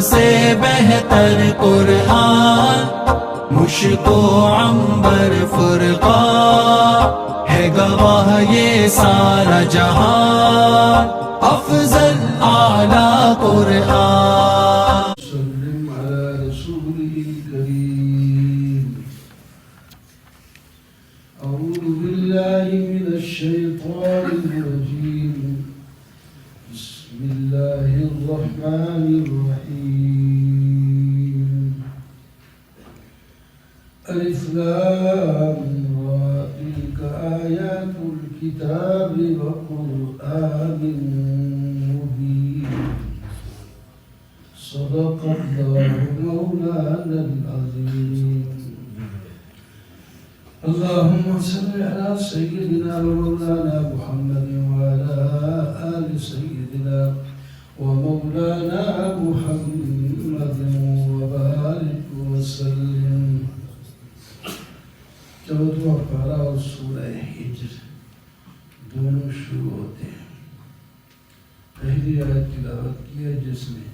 سے بہتر قرآن، مشک و عنبر فرقان، ہے گواہ یہ سارا جہان، افضل اعلیٰ قرآن۔ سلم علی رسول کریم۔ اعوذ باللہ من الشیطان الرجیم، بسم اللہ الرحمن الرحیم۔ الف لام را، تلک آیات الکتاب وقرآن مبین، صدق اللہ مولانا العظیم۔ اللهم صل على سيدنا ومولانا محمد وعلى آل سيدنا ومولانا محمد وبارك وسلم۔ چوتھواں پارہ اور سورہ ہجر دونوں شروع ہوتے ہیں۔ پہلی آیت تلاوت کی ہے جس میں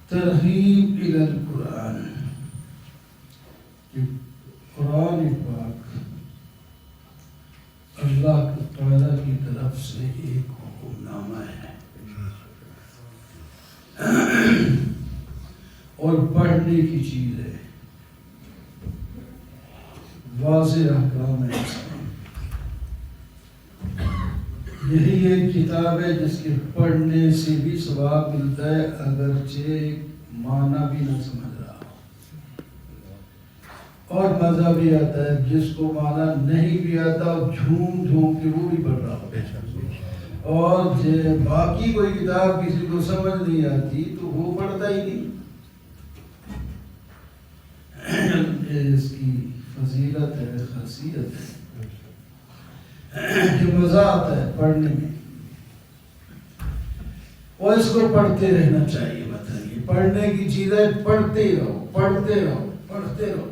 ترغیب الی القرآن، کہ قرآن پاک اللہ تعالیٰ کی طرف سے ایک حکم نامہ ہے اور پڑھنے کی چیز ہے، واضح احکام ہے۔ یہی ایک کتاب ہے جس کے پڑھنے سے بھی ثواب ملتا ہے اگرچہ معنی بھی نہ سمجھ رہا ہو، اور مزہ بھی آتا ہے جس کو معنی نہیں بھی آتا جھوم جھوم کے وہ بھی پڑھ رہا ہو، اور باقی کوئی کتاب کسی کو سمجھ نہیں آتی تو وہ پڑھتا ہی نہیں۔ اس کی فضیلت ہے، خاصیت ہے کہ مزہ آتا ہے پڑھنے میں، اور اس کو پڑھتے رہنا چاہیے۔ مطلب یہ پڑھنے کی چیز ہے، پڑھتے رہو پڑھتے رہو پڑھتے رہو۔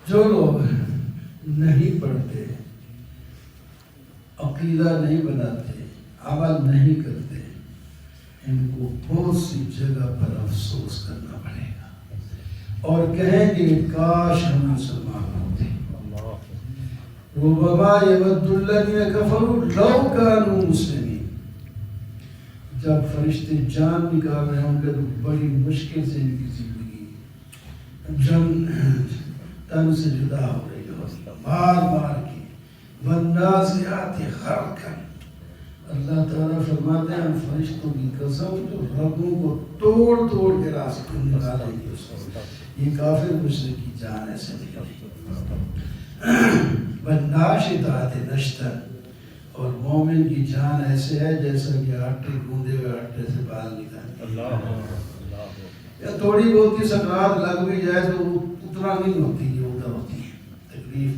جو لوگ نہیں پڑھتے، عقیدہ نہیں بناتے، عمل نہیں کرتے، ان کو بہت سی جگہ پر افسوس کرنا پڑے گا اور کہیں گے کاش ہم مسلمان ہوتے۔ ربما یود الذین کفروا لو کانوا مسلمین۔ جب فرشتے جان نکال رہے ہوں گے تو بڑی مشکل سے ان کی زندگی تن سے جدا ہو رہی ہوگی، مار مار کے، والنازعات غرقا۔ اللہ تعالیٰ فرماتے ہیں ہم فرشتوں کی قسم جو رگوں کو توڑ توڑ کے راستے نکالیں گے اس کو۔ یہ کافر مشرک کی جان ایسے نکلے گی۔ والناشطات نشطا، اور مومن کی جان ایسے ہے جیسا کہ آٹے گوندے ہوئے آٹے سے بال نکالتے ہیں۔ یا تھوڑی بہت کی سکرات لگ بھی جائے تو اتنا نہیں ہوتی، یہ ادھر ہوتی ہے تکلیف۔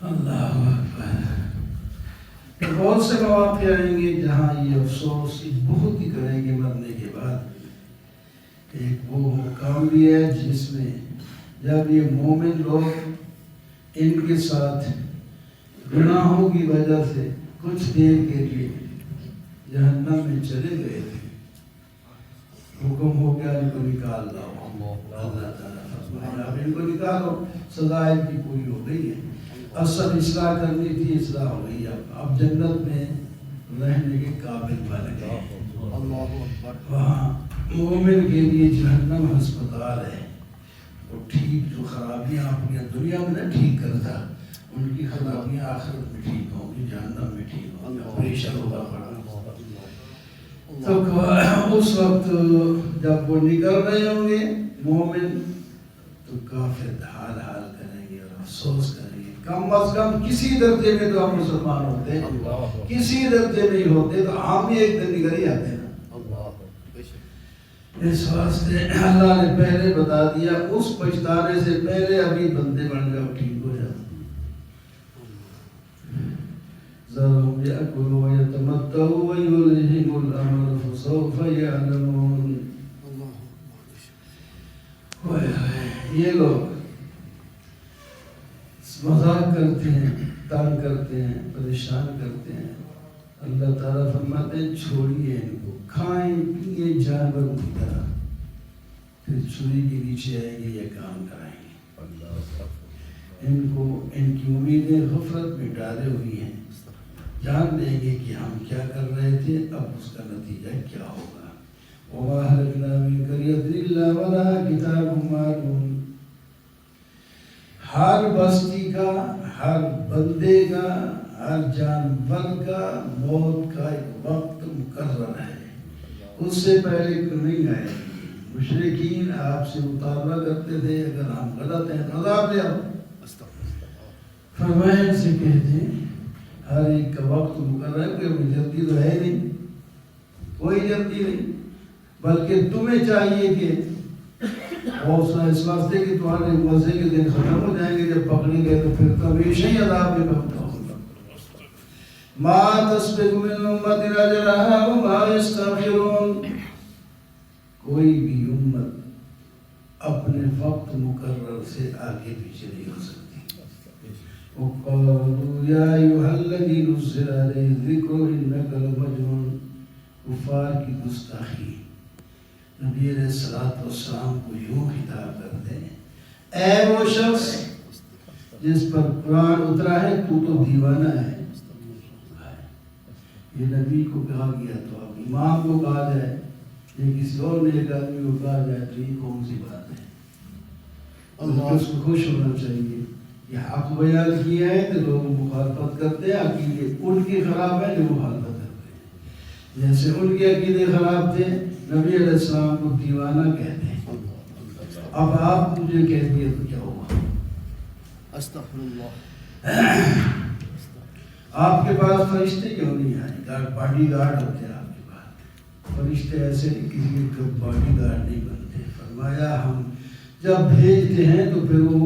اللہ اکبر۔ بہت سے مواقع آئیں گے جہاں یہ افسوس بہت ہی کریں گے مرنے کے بعد۔ ایک وہ مقام بھی ہے جس میں جب یہ مومن لوگ ان کے ساتھ گناہوں کی وجہ سے کچھ دیر کے لیے جہنم میں چلے گئے تھے، حکم ہو گیا ان کو نکال لاؤ۔ اللہ تعالیٰ فرمایا اب ان کو نکالو، سزا ان کی پوری ہو گئی ہے۔ اصل اصلاح کرنی تھی، اصلاح ہو گئی۔ اب جنت میں رہنے کے قابل بن گئے۔ وہاں مومن کے لیے جہنم ہسپتال ہے، وہ ٹھیک جو خرابیاں اپنی دنیا میں نہ ٹھیک کرتا، ان کی خرابیاں آخرت میں ٹھیک ہوں گی، جہنم میں ٹھیک ہوں گی، پریشان ہوگا پڑا۔ تو اس وقت جب وہ نکل رہے ہوں گے مومن تو کافر حال حال کریں گے اور افسوس کریں گے، کم از کم کسی درجے میں تو ہم مسلمان ہوتے ہیں، کسی درجے میں ہی ہوتے تو ہم بھی ایک دن نکل ہی آتے ہیں۔ اس واسطے اللہ نے پہلے بتا دیا، اس پچھتانے سے پہلے ابھی بندے بن جاؤ، ٹھیک ہو جاؤ۔ ذرهم يأكلوا ويتمتعوا ويلههم الأمل فسوف يعلمون۔ یہ لوگ مذاق کرتے ہیں، تنگ کرتے ہیں، پریشان کرتے ہیں، اللہ تعالیٰ فرماتے ہیں چھوڑیے ان کو، کھائیں پیئے جانوروں کی طرح، پھر چھری کے نیچے آئیں گے یہ کام کرائیں گے۔ ان کو ان کی امیدیں غفلت میں ڈالے ہوئی ہیں، جان لیں گے کہ ہم کیا کر رہے تھے، اب اس کا نتیجہ کیا ہوگا۔ وَمَا أَهْلَكْنَا مِنْ قَرْيَةٍ إِلَّا وَلَهَا كِتَابٌ مَّعْلُومٌ، ہر بستی کا، ہر بندے کا، ہر جانور کا موت کا ایک وقت مقرر ہے، اس سے پہلے نہیں آئے گی۔ مشرکین آپ سے مطالبہ کرتے تھے اگر ہم غلط ہیں تو عذاب لے آؤ، فرمایا ان سے کہتے ہیں ہر ایک کا وقت مقرر ہے، کوئی جلدی تو ہے نہیں، کوئی جلدی نہیں، بلکہ تمہیں چاہیے کہ حوصلہ اس واسطے کہ تمہارے مزے کے دن ختم ہو جائیں گے، جب پکڑے گئے تو پھر تو ہمیشہ ہی عذاب میں بنتا ہوگا۔ ما تسبق من امت اجلها وما يستغفرون، کوئی بھی امت اپنے وقت مقرر سے آگے پیچھے نہیں ہو سکتی۔ وقالوا یا ایھا الذی نزل علیہ الذکر انک لمجنون، کفار کی گستاخی، نبی علیہ السلام کو یوں خطاب کرتے ہیں، اے وہ شخص جس پر قرآن اترا ہے تو دیوانہ ہے۔ یہ نبی کو کہا گیا تو اب امام کو کہا جائے، یہ کسی اور نیک آدمی کو کہا جائے تو یہ کون سی بات ہے؟ اور اس کو خوش ہونا چاہیے، یہ حق بیان کیا ہے تو لوگ مخالفت کرتے ہیں، عقیدے ان کی خراب ہے جو مخالفت کرتے ہیں، جیسے ان کے عقیدے خراب تھے نبی علیہ السلام کو دیوانہ کہتے ہیں۔ اب آپ مجھے کہہ دیے تو کیا ہوا؟ استغفر اللہ۔ آپ کے پاس فرشتے کیوں نہیں آئے؟ باڈی گارڈ ہوتے ہیں آپ کے پاس، فرشتے ایسے نہیں کسی کے باڈی گارڈ نہیں بنتے۔ فرمایا ہم جب بھیجتے ہیں تو پھر وہ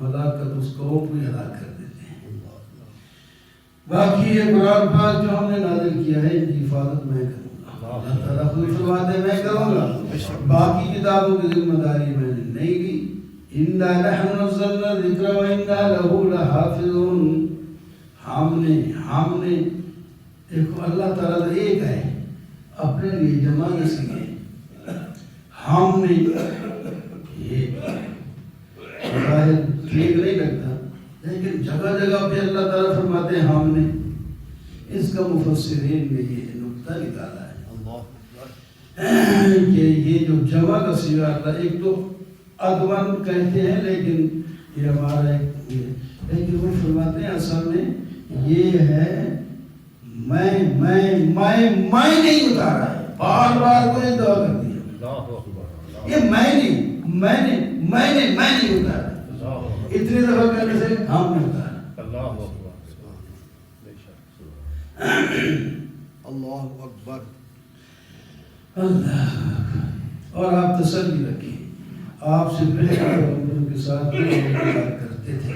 ہلاکت اس قوم کو ہلاک کر دیتے ہیں۔ باقی یہ قرآن پاک جو ہم نے نازل کیا ہے ان کی حفاظت میں کروں گا، اللہ تعالیٰ خود فرماتے ہیں میں کروں گا، باقی کتابوں کی ذمہ داری میں نے نہیں لی۔ اِنَّا نَحْنُ نَزَّلْنَا الذِّكْرَ وَإِنَّا لَهُ لَحَافِظُونَ، ہم نے دیکھو اللہ تعالیٰ ایک ہے، اپنے لیے جمع نہیں ہے، ہم نے یہ ظاہر ٹھیک نہیں لگتا لیکن جگہ جگہ پہ اللہ تعالیٰ فرماتے ہیں ہم نے، اس کا مفسرین نے یہ نقطہ نکالا ہے کہ یہ جو جمع کا صیغہ آتا ہے، ایک تو ادون کہتے ہیں لیکن یہ ہمارا ایک لیکن وہ فرماتے ہیں اصل میں یہ ہے میں نہیں اتارا ہے، بار بار کو یہ دعا کر دیا، یہ میں نہیں اتارا، اتنی دفعہ کرنے سے ہم نے اتارا۔ اللہ اکبر، اللہ اور آپ تسلی رکھیں، آپ سے پہلے لوگوں کے ساتھ کرتے تھے،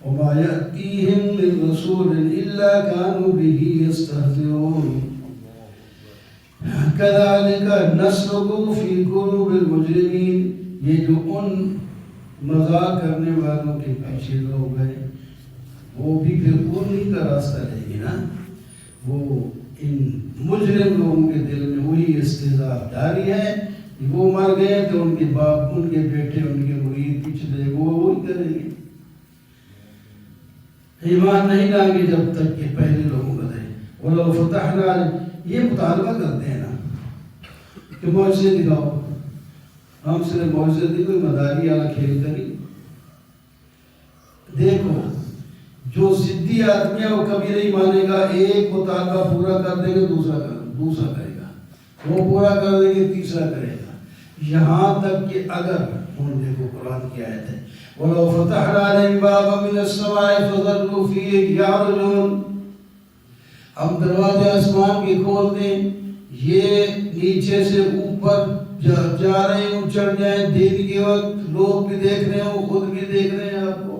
وما يأتيهم من رسول إلا كانوا به يستهزئون كذلك نسلكه في قلوب المجرمين، یہ جو ان مذاق کرنے والوں کے پیچھے لوگ ہیں وہ بھی پھر انہی کا راستہ لیں گے نا، وہ ان مجرم لوگوں کے دل میں وہی استہزاء جاری ہے، وہ مر گئے تو ان کے باپ، ان کے بیٹے، ان کے مرید پچھلے وہ وہی کریں گے، ایمان نہیں لائیں گے جب تک کہ پہلے لوگوں کا دیں۔ وَلَوْ فَتَحْنَا، یہ مطالبہ کرتے ہیں نا کہ معجزے دکھاؤ، ہم صرف معجزے دی، کوئی مداری والا کھیل کری۔ دیکھو جو ضدی آدمی ہے وہ کبھی نہیں مانے گا، ایک مطالبہ پورا کر دیں گے دوسرا کرے گا، وہ پورا کر دیں گے تیسرا کرے گا، یہاں تک کہ اگر دیکھو قرآن کی آیت ہے وَلَوْ فَتَحْنَا عَلَيْهِمْ بَابًا مِنَ السَّمَاءِ فَظَلُّوا فِيهِ يَعْرُجُونَ، ہم دروازے آسمان کے کھول دیں، یہ نیچے سے اوپر جا رہے ہوں، چڑھ جائیں، دن کے وقت لوگ بھی دیکھ رہے ہوں، خود بھی دیکھ رہے ہیں آپ کو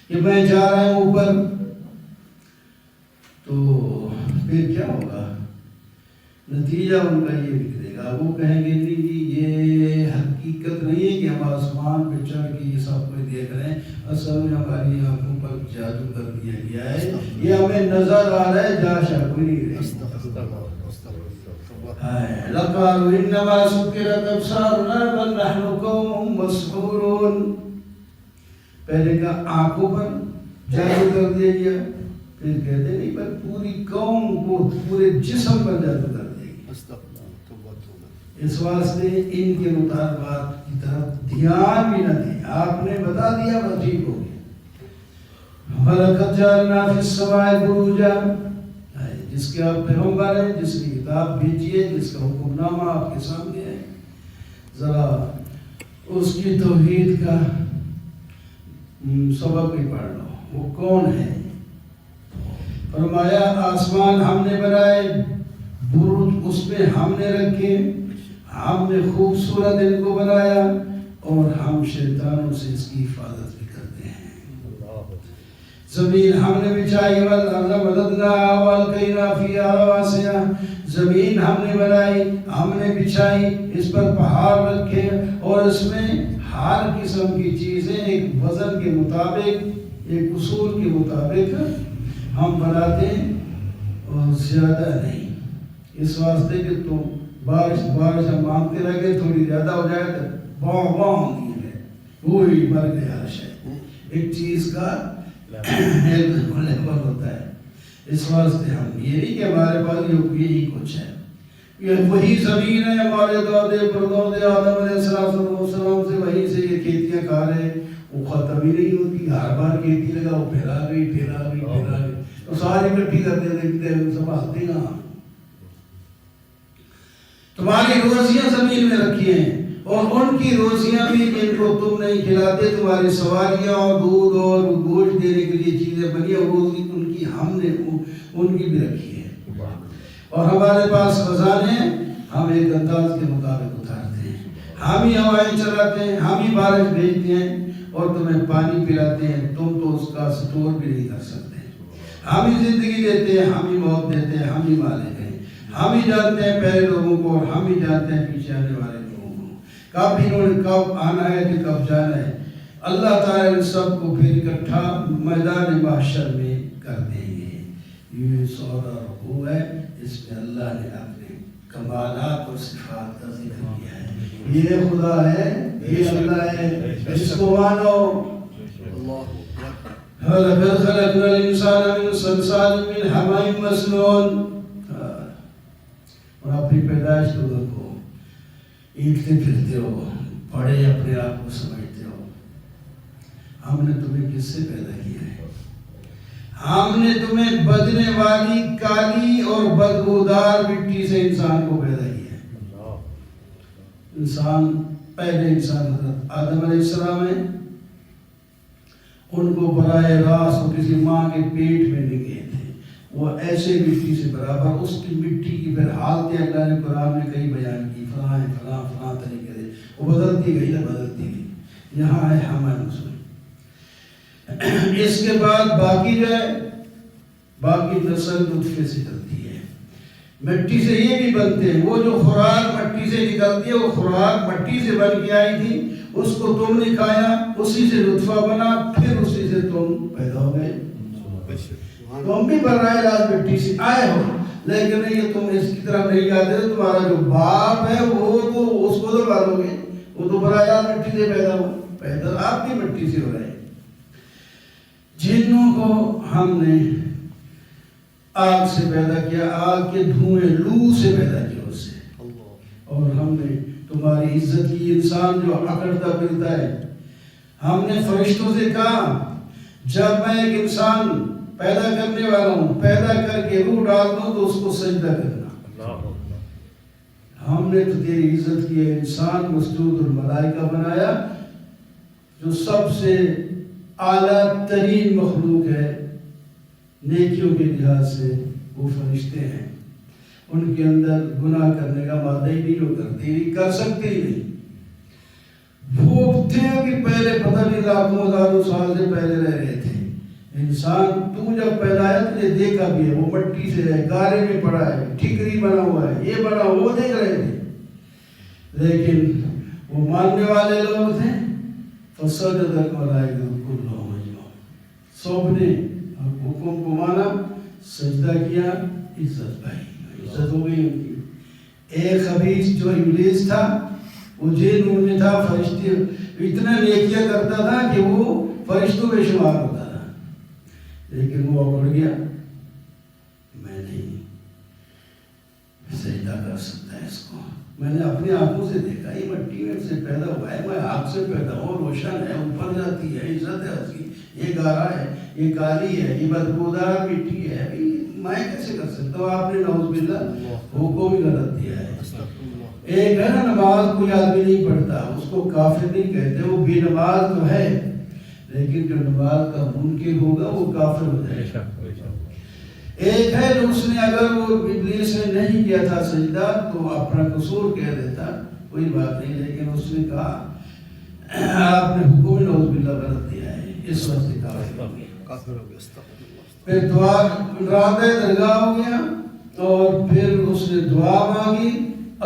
کہ میں جا رہا ہوں اوپر، تو پھر کیا ہوگا؟ نتیجہ ان کا یہ نکلے گا، وہ کہیں گے نہیں یہ حقیقت نہیں ہے کہ ہم آسمان آسمان پہ چڑھ کے یہ سب کچھ دیکھ رہے ہیں، اصل میں ہماری آنکھوں پر جادو کر دیا گیا ہے، یہ ہمیں نظر آ رہا ہے، جاشا کوئی نہیں رہی۔ لَقَالُوا إِنَّمَا سُكِّرَتْ أَبْصَارُنَا بَلْ نَحْنُ قَوْمٌ مَسْحُورُونَ، پہلے کہا آنکھوں پر جادو کر دیا گیا، پھر کہتے نہیں پر پوری قوم کو، پورے جسم پر جادو کر دیا گیا۔ اس واسطے ان کے مطالبات کی طرف دھیان بھی نہ دیں، آپ نے بتا دیا وہ ٹھیک ہو گیا۔ وَلَقَدْ جَعَلْنَا فِي السَّمَاءِ بُرُوجًا، جس کے آپ پیغمبر ہیں، جس کی کتاب بھیجی ہے، جس کا حکم نامہ آپ کے سامنے ہے، ذرا اس کی توحید کا سبق بھی پڑھ لو، وہ کون ہے۔ فرمایا آسمان ہم نے بنائے، برج اس میں ہم نے رکھے، ہم نے خوبصورت ان کو بنایا، اور ہم شیطانوں سے اس کی حفاظت بھی کرتے ہیں۔ زمین ہم نے بچھائی، والارض مددناها والقینا فیہا رواسیا، زمین ہم نے بنائی، ہم نے بچھائی، اس پر پہاڑ رکھے، اور اس میں ہر قسم کی چیزیں ایک وزن کے مطابق، ایک اصول کے مطابق ہم بناتے ہیں، اور زیادہ نہیں، اس واسطے کہ تم بارش ہم مانگتے رہ گئے، تھوڑی زیادہ ہو جائے تو ہوتی ہے، وہی مر گیا ہے، ایک چیز کا لیول ہوتا ہے۔ اس واسطے ہم یہ نہیں کہ ہمارے پاس یہی کچھ ہے، یہ وہی زمین ہے، ہمارے دادے پردادے آدم علیہ السلام سے وہیں سے یہ کھیتیاں کھا رہے ہیں، وہ ختم ہی نہیں ہوتی، ہر بار کھیتی لگا وہ پھیلا گئی، تو ساری کٹھی کرتے دیکھتے ہیں، سنبھالتے ہیں۔ تمہاری روزیاں زمین میں رکھی ہیں، اور ان کی روزیاں بھی جن کو تم نہیں کھلاتے، تمہاری سواریاں اور دودھ اور گوشت دینے کے لیے چیزیں بنی ہیں، روزی ان کی ہم نے ان کی بھی رکھی ہے۔ اور ہمارے پاس خزانے ہیں، ہم ایک انداز کے مطابق اتارتے ہیں، ہم ہی ہوائیں چلاتے ہیں، ہم ہی بارش بھیجتے ہیں، اور تمہیں پانی پلاتے ہیں، تم تو اس کا سٹور بھی نہیں کر سکتے۔ ہم ہی زندگی دیتے ہیں، ہم ہی موت دیتے ہیں، ہم ہی مالک ہیں، ہم ہی جانتے ہیں پہلے لوگوں کو، اور ہم ہی جانتے ہیں پیچھے آنے والے لوگوں کو، کب انہوں نے کب آنا ہے کہ کب جانا ہے۔ اللہ تعالیٰ ان سب کو پھر اکٹھا میدان محشر میں کر دیں گے۔ یہ سورہ رکوع ہے، اس میں اللہ نے اپنے کمالات اور صفات کا ذکر کیا ہے۔ یہ خدا ہے، یہ اللہ ہے، اس کو مانو۔ وَلَقَدْ خَلَقْنَا الْإِنسَانَ مِنْ صَلْصَالٍ مِنْ حَمَإٍ مَسْنُونٍ، اور اپنی پیدائش کو دیکھو، اینٹتے پھرتے ہو، بڑے اپنے آپ کو سمجھتے ہو۔ ہم نے تمہیں کس سے پیدا کیا ہے؟ ہم نے تمہیں بدنے والی کالی اور بدبودار مٹی سے انسان کو پیدا کیا ہے۔ انسان، پہلے انسان حضرت آدم علیہ السلام ہے، ان کو براہ راست وہ کسی ماں کے پیٹ میں نہیں گئے تھے، وہ ایسے مٹی سے برابر، اس کی مٹی کی پھر حالتیں اللہ نے قرآن میں کئی بیان کی، فلاں فلاں طریقے سے وہ بدلتی گئی، یہاں ہے ہمارے مسلم۔ اس کے بعد باقی جو ہے، باقی نسل نطفے سے چلتی ہے، مٹی سے یہ بھی بنتے ہیں، وہ جو خوراک مٹی سے نکلتی ہے، وہ خوراک مٹی سے بن کے آئی تھی، اس کو تم نے کھایا، اسی سے نطفہ بنا، پھر اسی سے تم پیدا ہو گئے۔ تم بھی براہ راست مٹی سے آئے ہو، لیکن یہ تم اس کی طرف نہیں جاتے، تمہارا جو باپ ہے وہ تو اس کو تو مانو گے، وہ تو براہ راست مٹی سے پیدا ہو، پیدا آپ بھی مٹی سے ہو رہے ہیں۔ جنوں کو ہم نے آگ سے پیدا کیا، آگ کے دھوئیں لو سے پیدا کیا اس سے، اور ہم نے تمہاری عزت کی، انسان جو اکڑتا پھرتا ہے، ہم نے فرشتوں سے کہا جب میں ایک انسان پیدا کرنے والا ہوں، پیدا کر کے روح ڈال دوں تو اس کو سجدہ کرنا۔ ہم نے تو تیری عزت کی ہے، انسان مسجود الملائکہ بنایا، جو سب سے اعلیٰ ترین مخلوق ہے نیکیوں کے لحاظ سے، وہ فرشتے ہیں، ان کے اندر گناہ کرنے کا مادہ ہی نہیں ہوتا، تیری کر سکتے ہی نہیں۔ وہ تھے کہ پہلے پتہ نہیں لاکھوں ہزاروں سال سے پہلے رہ رہے تھے۔ انسان تو جب پیدا ہے تو نے دیکھا بھی ہے، وہ مٹی سے ہے، گارے میں پڑا ہے، ٹھیکری بنا ہوا ہے، یہ بنا، وہ دیکھ رہے تھے، لیکن وہ ماننے والے لوگ تھے، فسجد الملائکۃ کلهم اجمعون، سب نے حکم کو مانا، سجدہ کیا، عزت پائی، عزت ہو گئی ان کی۔ ایک خبیث جو ابلیس تھا وہ جن میں تھا، فرشتے اتنا نیکیاں کرتا تھا کہ وہ فرشتوں میں شمار ہوتا تھا، لیکن وہ اکڑ گیا، میں نہیں سجدہ کر سکتا اس کو، میں نے اپنی آنکھوں سے دیکھا، یہ مٹی میں سے پیدا ہوا ہے، میں آگ سے پیدا ہوں، روشن ہے، اوپر جاتی ہے، عزت ہے اس کی، یہ گارا ہے، یہ کالی ہے، یہ بدبودار مٹی ہے، میں کیسے کر سکتا ہوں؟ آپ نے نعوذ باللہ حکم ہی غلط دیا ہے۔ ایک ہے نا نماز کوئی آدمی نہیں پڑھتا، اس کو کافر نہیں کہتے، وہ بے نماز تو ہے، لیکن جو نماز کا منکر ہوگا وہ کافر ہو جائے گا۔ ایک ہے جو اس نے اگر وہ ابلیس نے نہیں کیا تھا سجدہ تو اپنا قصور کہہ دیتا، کوئی بات نہیں، لیکن اس نے کہا آپ نے حکم نعوذ باللہ غلط دیا ہے، اس وقت سے کافر ہو گیا۔ پھر دعا رات درگاہ ہو گیا، اور پھر اس نے دعا مانگی،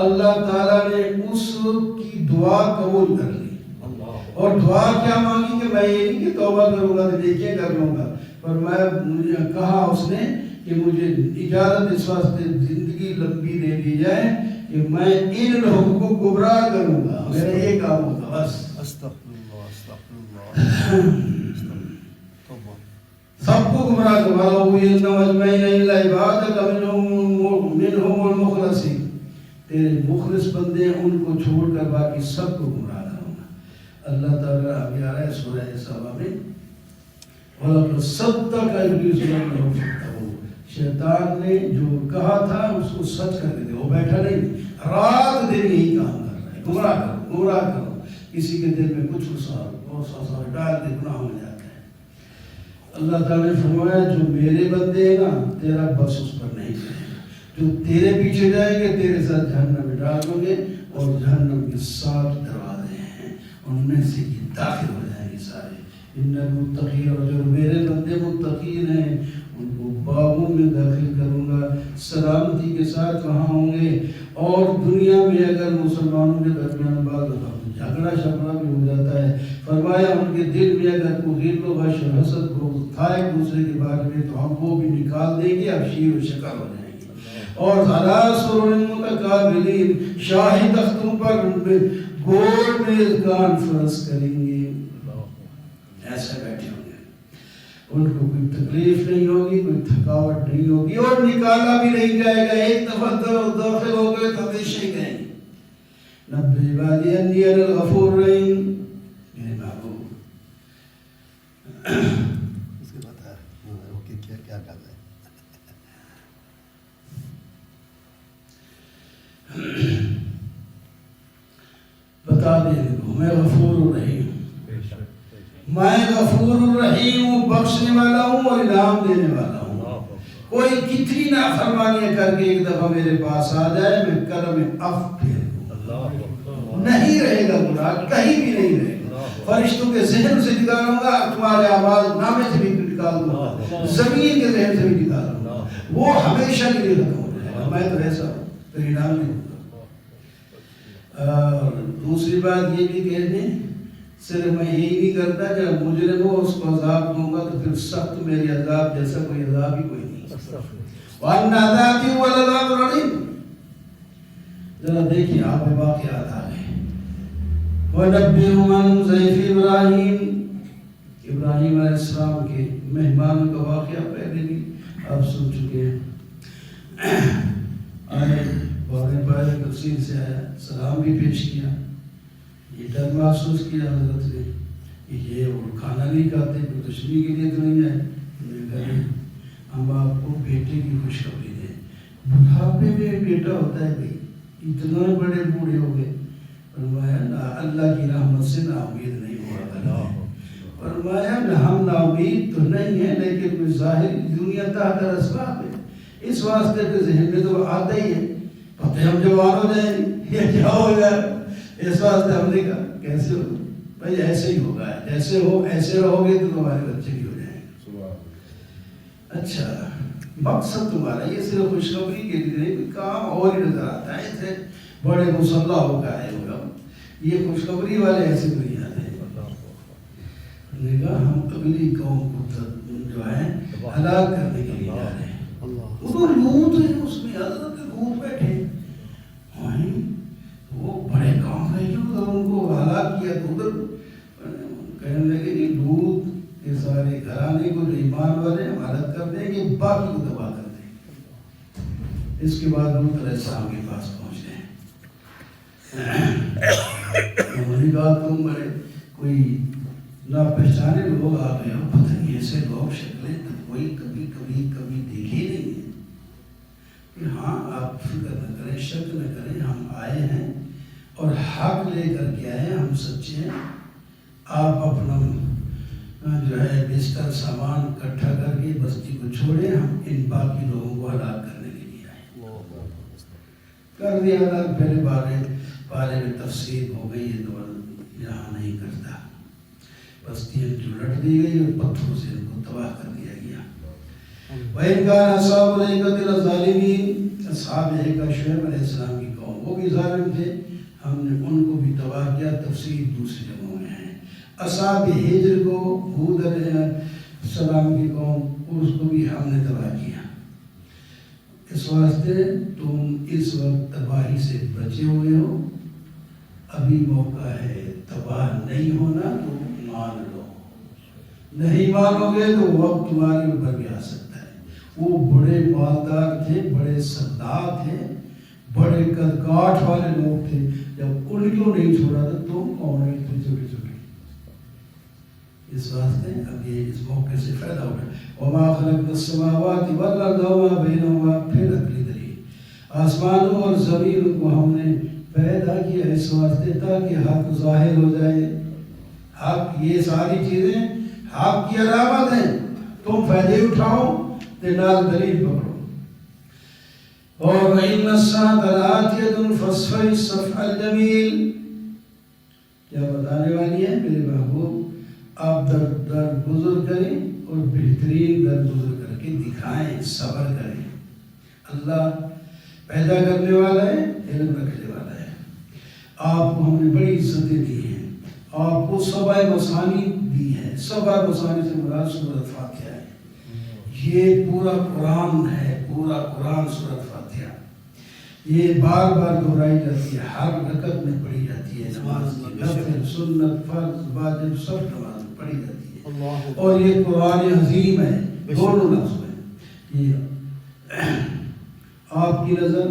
اللہ تعالیٰ نے اس کی دعا قبول کر لی۔ اور دعا کیا مانگی کہ میں یہ نہیں کہ توبہ کروں گا تو نیکیاں کر لوں گا، پر میں کہا اس نے کہ مجھے اجازت اس واسطے زندگی لمبی دے دی جائے کہ میں ان لوگوں کو گمراہ کروں گا، میرا یہ کام ہوگا بس۔ سب کو گمراہ کروں، تیرے مخلص بندے ان کو چھوڑ کر باقی سب کو گمراہ کروں گا۔ اللہ تعالیٰ ابھی آ رہا ہے سورہ صبا میں، وَلَقَدْ صَدَّقَ إِبْلِيسُ رَبَّهُ فَكَذَّبَهُ، شیطان نے جو کہا تھا اس کو سچ کر کے دیا، وہ بیٹھا نہیں، رات دن یہی کام کر رہا ہے، گمراہ کرو گمراہ کرو، کسی کے دل میں کچھ سا ڈال دے گناہ ہو جاتا ہے۔ اللہ تعالیٰ نے فرمایا جو میرے بندے ہیں نا تیرا بس اس پر نہیں کرے، جو تیرے پیچھے جائیں گے تیرے ساتھ جہنم میں ڈال دو گے، اور جہنم کے 7 دروازے ہیں، ان میں سے یہ داخل ہو جائیں گے سارے۔ ان المتقین، اور جو میرے بندے متقین ہیں ان کو باغوں میں داخل کروں گا، سلامتی کے ساتھ وہاں ہوں گے۔ اور دنیا میں اگر مسلمانوں کے درمیان بعض جھگڑا شگڑا بھی ہو جاتا ہے، فرمایا ان کے دل میں اگر کوئی غل و غش اور حسد کو تھا ایک دوسرے کے بارے میں تو ہم وہ بھی نکال دیں گے، اب شیر و شکر ہو جائیں گے۔ اور علی سرر متقابلین، شاہی تختوں پر گول میزبان فرض کریں گے، ایسا بیٹھے ہوں گے، ان کو کوئی تکلیف نہیں ہوگی، کوئی تھکاوٹ نہیں ہوگی، اور نکالا بھی نہیں جائے گا، ایک دفعہ داخل ہو گئے تو ہمیشہ ہی گئے۔ نبی عبادی انی انا الغفور الرحیم، میرے محبوب اس کے بتا وہ کیا کر رہے ہیں، بتا دے کو میں غفور الرحیم، میں غفور الرحیم ہوں، بخشنے والا ہوں اور انعام دینے والا ہوں۔ کوئی کتنی نافرمانیاں کر کے ایک دفعہ میرے پاس آ جائے میں کرم عفو پھیر دوں، نہیں رہے گا گناہ، کہیں بھی نہیں رہے گا۔ فرشتوں کے ذہن سے نکالوں گا، تمہارے اعمال نامے سے بھی نکال دوں گا، زمین کے ذہن سے بھی نکالوں گا، وہ ہمیشہ کے لیے ختم ہو جائے گا۔ میں تو ایسا ہوں، پھر انعام نہیں ہوگا۔ دوسری بات یہ بھی کہہ دیں، صرف میں یہی نہیں کرتا جب مجرم ہو اس کو عذاب دوں گا تو پھر سخت میری عذاب جیسا کوئی عذاب ہی کوئی نہیں۔ وَأَنَّ عَذَابِي هُوَ الْعَذَابُ الْأَلِيمُ، ذرا دیکھیں آپ واقعات آ گئے۔ وَنَبِّئْهُمْ عَنْ ضَيْفِ إِبْرَاهِيمَ، ابراہیم علیہ السلام کے مہمانوں کا واقعہ پہلے بھی آپ سن چکے ہیں۔ آئے بارے پائے تفصیل سے آیا، سلام بھی پیش کیا، یہ ڈر محسوس کیا حضرت نے کہ یہ وہ کھانا نہیں کھاتے، کوئی دشمنی کے لیے تو نہیں آئے۔ ہم آپ کو بیٹے کی خوشخبری دیں، بڑھاپے میں بیٹا ہوتا ہے بھائی، اتنا بڑے بوڑھے ہو گئے، فرمایا اللہ کی رحمت سے نا امید نہیں ہوا کرنا، فرمایا ہم نا امید تو نہیں ہیں لیکن کوئی ظاہر دنیا تحت اسباب ہے، اس واسطے کے ذہن میں تو آتا ہی ہے، پتہ ہم جوان ہو جائیں گے یا کیا ہو جائے، اس واسطے ہم نے کہا کیسے ہو بھائی، ایسے ہی ہوگا، جیسے ہو ایسے رہو گے تو تمہارے بچے بھی ہو جائیں گے۔ اچھا مقصد تمہارا یہ صرف خوشخبری کے لیے نہیں، کوئی کام اور ہی نظر آتا ہے، اسے بڑے مسلح ہو کر آئے ہوگا، یہ خوشخبری والے ایسے نہیں آتے۔ نے کہا ہم اگلی قوم کو جو ہے ہلاک کرنے کے لیے جا رہے ہیں. وہ لوط ہے، اس میں حضرت لوط بیٹھے، وہ بڑے کام ہے جو ان کو ہلاک کیا. تو ادھر کہنے لگے کہ لوط کے سارے گھرانے کو جو ایمان والے ہم ہلاک کر دیں گے، باقی کو تباہ کر دیں گے. اس کے بعد لوط علیہ السلام کے پاس پہنچے ہیں. انہوں نے کہا تم بڑے کوئی نہ پہچانے لوگ آ گئے ہو، پتہ نہیں ایسے لوگ شکلیں تو کوئی کبھی دیکھی نہیں ہے. کہ ہاں آپ فکر نہ کریں، شک نہ کریں، ہم آئے ہیں اور حق لے کر کے آئے ہیں، ہم سچے ہیں. آپ اپنا جو ہے بستر سامان اکٹھا کر کے بستی کو چھوڑیں، ہم ان باقی لوگوں کو ہلاک کرنے کے لیے آئے. کر دیا تھا. پہلے بارے میں تفسیر ہو گئی ہے تو یہاں نہیں کرتا. بستیاں جو لٹ دی گئی اور پتھروں سے ان کو تباہ کر دیا گیا. وَإِنْ كَانَ أَصْحَابُ الْأَيْكَةِ لَظَالِمِينَ، اصحاب ایکہ شعیب علیہ السلام کی قوم وہ بھی ظالم تھے، ہم نے ان کو بھی تباہ کیا. تفسیر دوسری جگہوں میں ہے. اصحاب ہجر کو ہود علیہ السلام کی قوم، اس کو بھی ہم نے تباہ کیا. اس واسطے تم اس وقت تباہی سے بچے ہوئے ہو، ابھی موقع ہے. تباہ نہیں ہونا تو مان لو، نہیں مانو گے تو وقت تمہارے اوپر بھی آ سکتا ہے. وہ بڑے مالدار تھے، بڑے سردار تھے، بڑے قدکاٹھ والے لوگ تھے. جب ان کو نہیں چھوڑا تو تم کون ہے چھوٹے چھوٹے. اس واسطے اب یہ اس موقع سے فائدہ ہوگا. وما خلقنا السماوات والارض وما بينهما، پھر اگلی دلیل، آسمانوں اور زمین کو ہم نے پیدا کیا اس واسطے تاکہ حق ظاہر ہو جائے. حق، یہ ساری چیزیں حق کی علامت ہیں. تم فائدے اٹھاؤ تے نال دلیل پکڑو. اور وَإِنَّ السَّاعَةَ لَآتِيَةٌ فَاصْفَحِ الصَّفْحَ الْجَمِيلَ، کیا بتانے والی ہے میرے محبوب، آپ در گزر کریں اور بہترین در گزر کر کے دکھائیں، صبر کریں. اللہ پیدا کرنے والا ہے، علم رکھنے والا ہے. آپ کو ہم نے بڑی عزتیں دی ہیں، آپ کو سبع مثانی دی ہے. سبع مثانی سے مراد سورۃ فاتحہ ہے. یہ پورا قرآن ہے، پورا قرآن سورۃ فاتحہ. یہ بار بار دہرائی جاتی ہے، ہر رکعت میں پڑھی جاتی ہے. نماز کی نفل، سنت، فرض، واجب سب نماز میں پڑھی جاتی ہے. اور یہ قرآن عظیم ہے، دونوں لفظ میں. یہ آپ کی نظر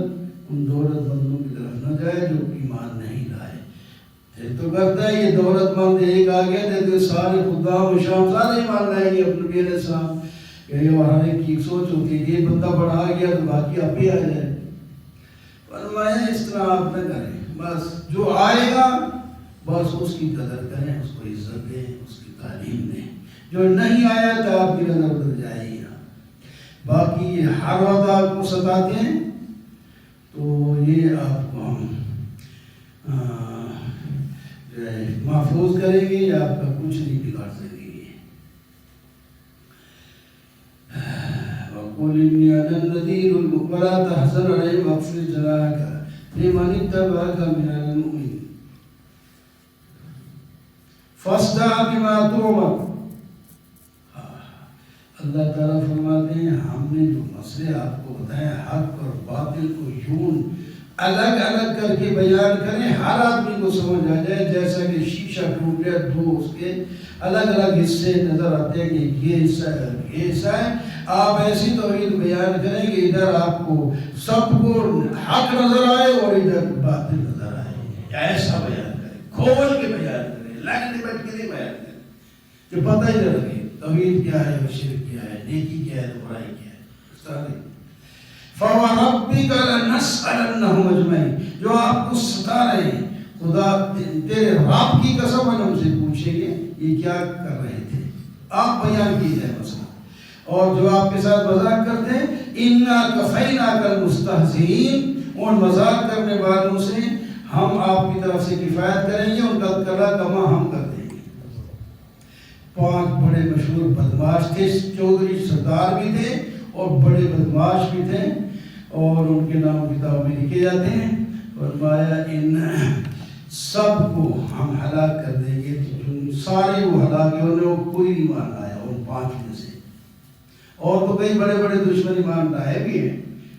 ان دولت مندوں کی طرف نہ جائے جو ایمان نہیں لائے. تو کرتا ہے یہ دولت مند ایک آ گیا تو سارے خدا و شام سارے ایمان لائیں گے اپنے نبی علیہ السلام. اور ہر ایک کی سوچ ہوتی ہے کہ یہ بندہ بڑا آ گیا تو باقی آپ ہی آ جائے. فرمایا اس طرح آپ نہ کریں، بس جو آئے گا بس اس کی قدر کریں، اس کو عزت دیں، اس کی تعلیم دیں. جو نہیں آیا تو آپ کی نظر ادھر جائے گی. باقی یہ ہر وقت آپ کو ستاتے ہیں تو یہ آپ کو ہم محفوظ کریں گے یا آپ کا کچھ نہیں بگاڑ سکیں گے. وَقُلْ إِنِّي أَنَا النَّذِيرُ الْمُبِينُ وَلَا تَحْزَنْ عَلَيْهِمْ وَاخْفِضْ جَنَاحَكَ لِمَنِ اتَّبَعَكَ مِنَ الْمُؤْمِنِينَ فَاصْدَعْ بِمَا تُؤْمَرُ. اللہ تعالیٰ فرماتے ہیں ہم نے جو مسئلے آپ کو بتائے حق اور باطل کو یوں الگ الگ کر کے بیان کریں، ہر آدمی کو سمجھ آ جائے. جیسا کہ شیشہ ٹوٹ گیا تو اس کے الگ الگ حصے نظر آتے ہیں کہ یہ حصہ ہے یہ حصہ ہے. آپ ایسی توحید بیان کریں کہ ادھر آپ کو سب کو حق نظر آئے اور ادھر باطل نظر آئے. ایسا بیان کریں، کھول کے بیان کریں، لگ لپٹ کے نہیں بیان کریں کہ پتہ ہی نہ لگے توحید کیا ہے اور شرک کیا ہے، نیکی کیا ہے اور برائی کیا ہے. اس طرح نہیں. فَوَرَبِّكَ لَنَسْأَلَنَّهُمْ أَجْمَعِينَ، جو آپ کو ستا رہے ہیں خدا تیرے رب کی قسم ہم سے پوچھیں گے یہ کیا کر رہے تھے. آپ بیان کیجئے مسئلہ. اور جو آپ کے ساتھ مذاق کرتے ہیں اِنَّا كَفَيْنَاكَ الْمُسْتَهْزِئِينَ، اور مذاق کرنے والوں سے ہم آپ کی طرف سے کفایت کریں گے، ان کا کلا کما ہم کر دیں گے. 5 بڑے مشہور بدماش تھے، چودھری سردار بھی تھے اور بڑے بدماش بھی تھے اور ان کے نام کتاب میں لکھے جاتے ہیں. فرمایا ان سب کو ہم ہلاک کر دیں گے، تو سارے وہ ہلاک ہیں، انہیں وہ کوئی نہیں مان آیا ان 5 میں سے۔ اور تو کئی بڑے بڑے دشمن ایمان لائے بھی ہیں،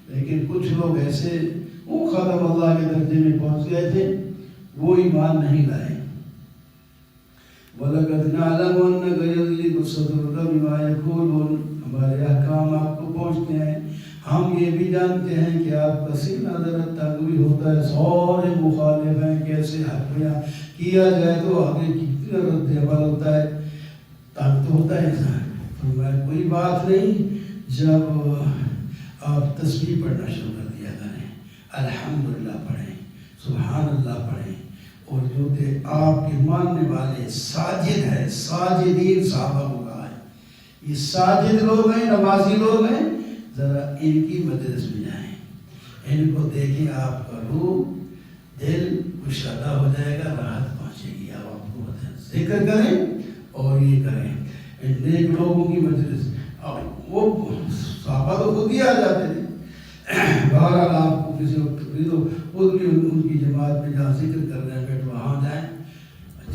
لیکن کچھ لوگ ایسے وہ ختم اللہ کے درجے میں پہنچ گئے تھے، وہ ایمان نہیں لائے۔ وَلَقَدْ نَعْلَمُ أَنَّكَ يَضِيقُ صَدْرُكَ بِمَا يَقُولُونَ، ہمارے احکام آپ کو پہنچتے ہیں، ہم یہ بھی جانتے ہیں کہ آپ کا سینہ ذرا تنگ بھی ہوتا ہے، سارے مخالف ہیں، کیسے حق بیان کیا جائے تو آگے کتنا رد عمل ہوتا ہے، تنگ تو ہوتا ہے انسان۔ فرمایا کوئی بات نہیں، جب آپ تسبیح پڑھنا شروع کر دیا کریں، الحمدللہ پڑھیں، سبحان اللہ پڑھیں، اور جو تھے آپ کے ماننے والے ساجد ہیں، ساجدین صحابہ کو کہا ہے، یہ ساجد لوگ ہیں، نمازی لوگ ہیں، ذرا ان کی مجلس میں جائیں، ان کو دیکھیں، آپ کا روح دل کشادہ ہو جائے گا، راحت پہنچے گی۔ آپ کو ذکر کریں اور یہ کریں ان نیک لوگوں کی مجلس۔ وہ صحابہ تو خود ہی آ جاتے تھے، بہرحال آپ کو کسی وقت خود بھی ان کی جماعت میں جہاں ذکر کر رہے ہیں بیٹھ وہاں جائیں۔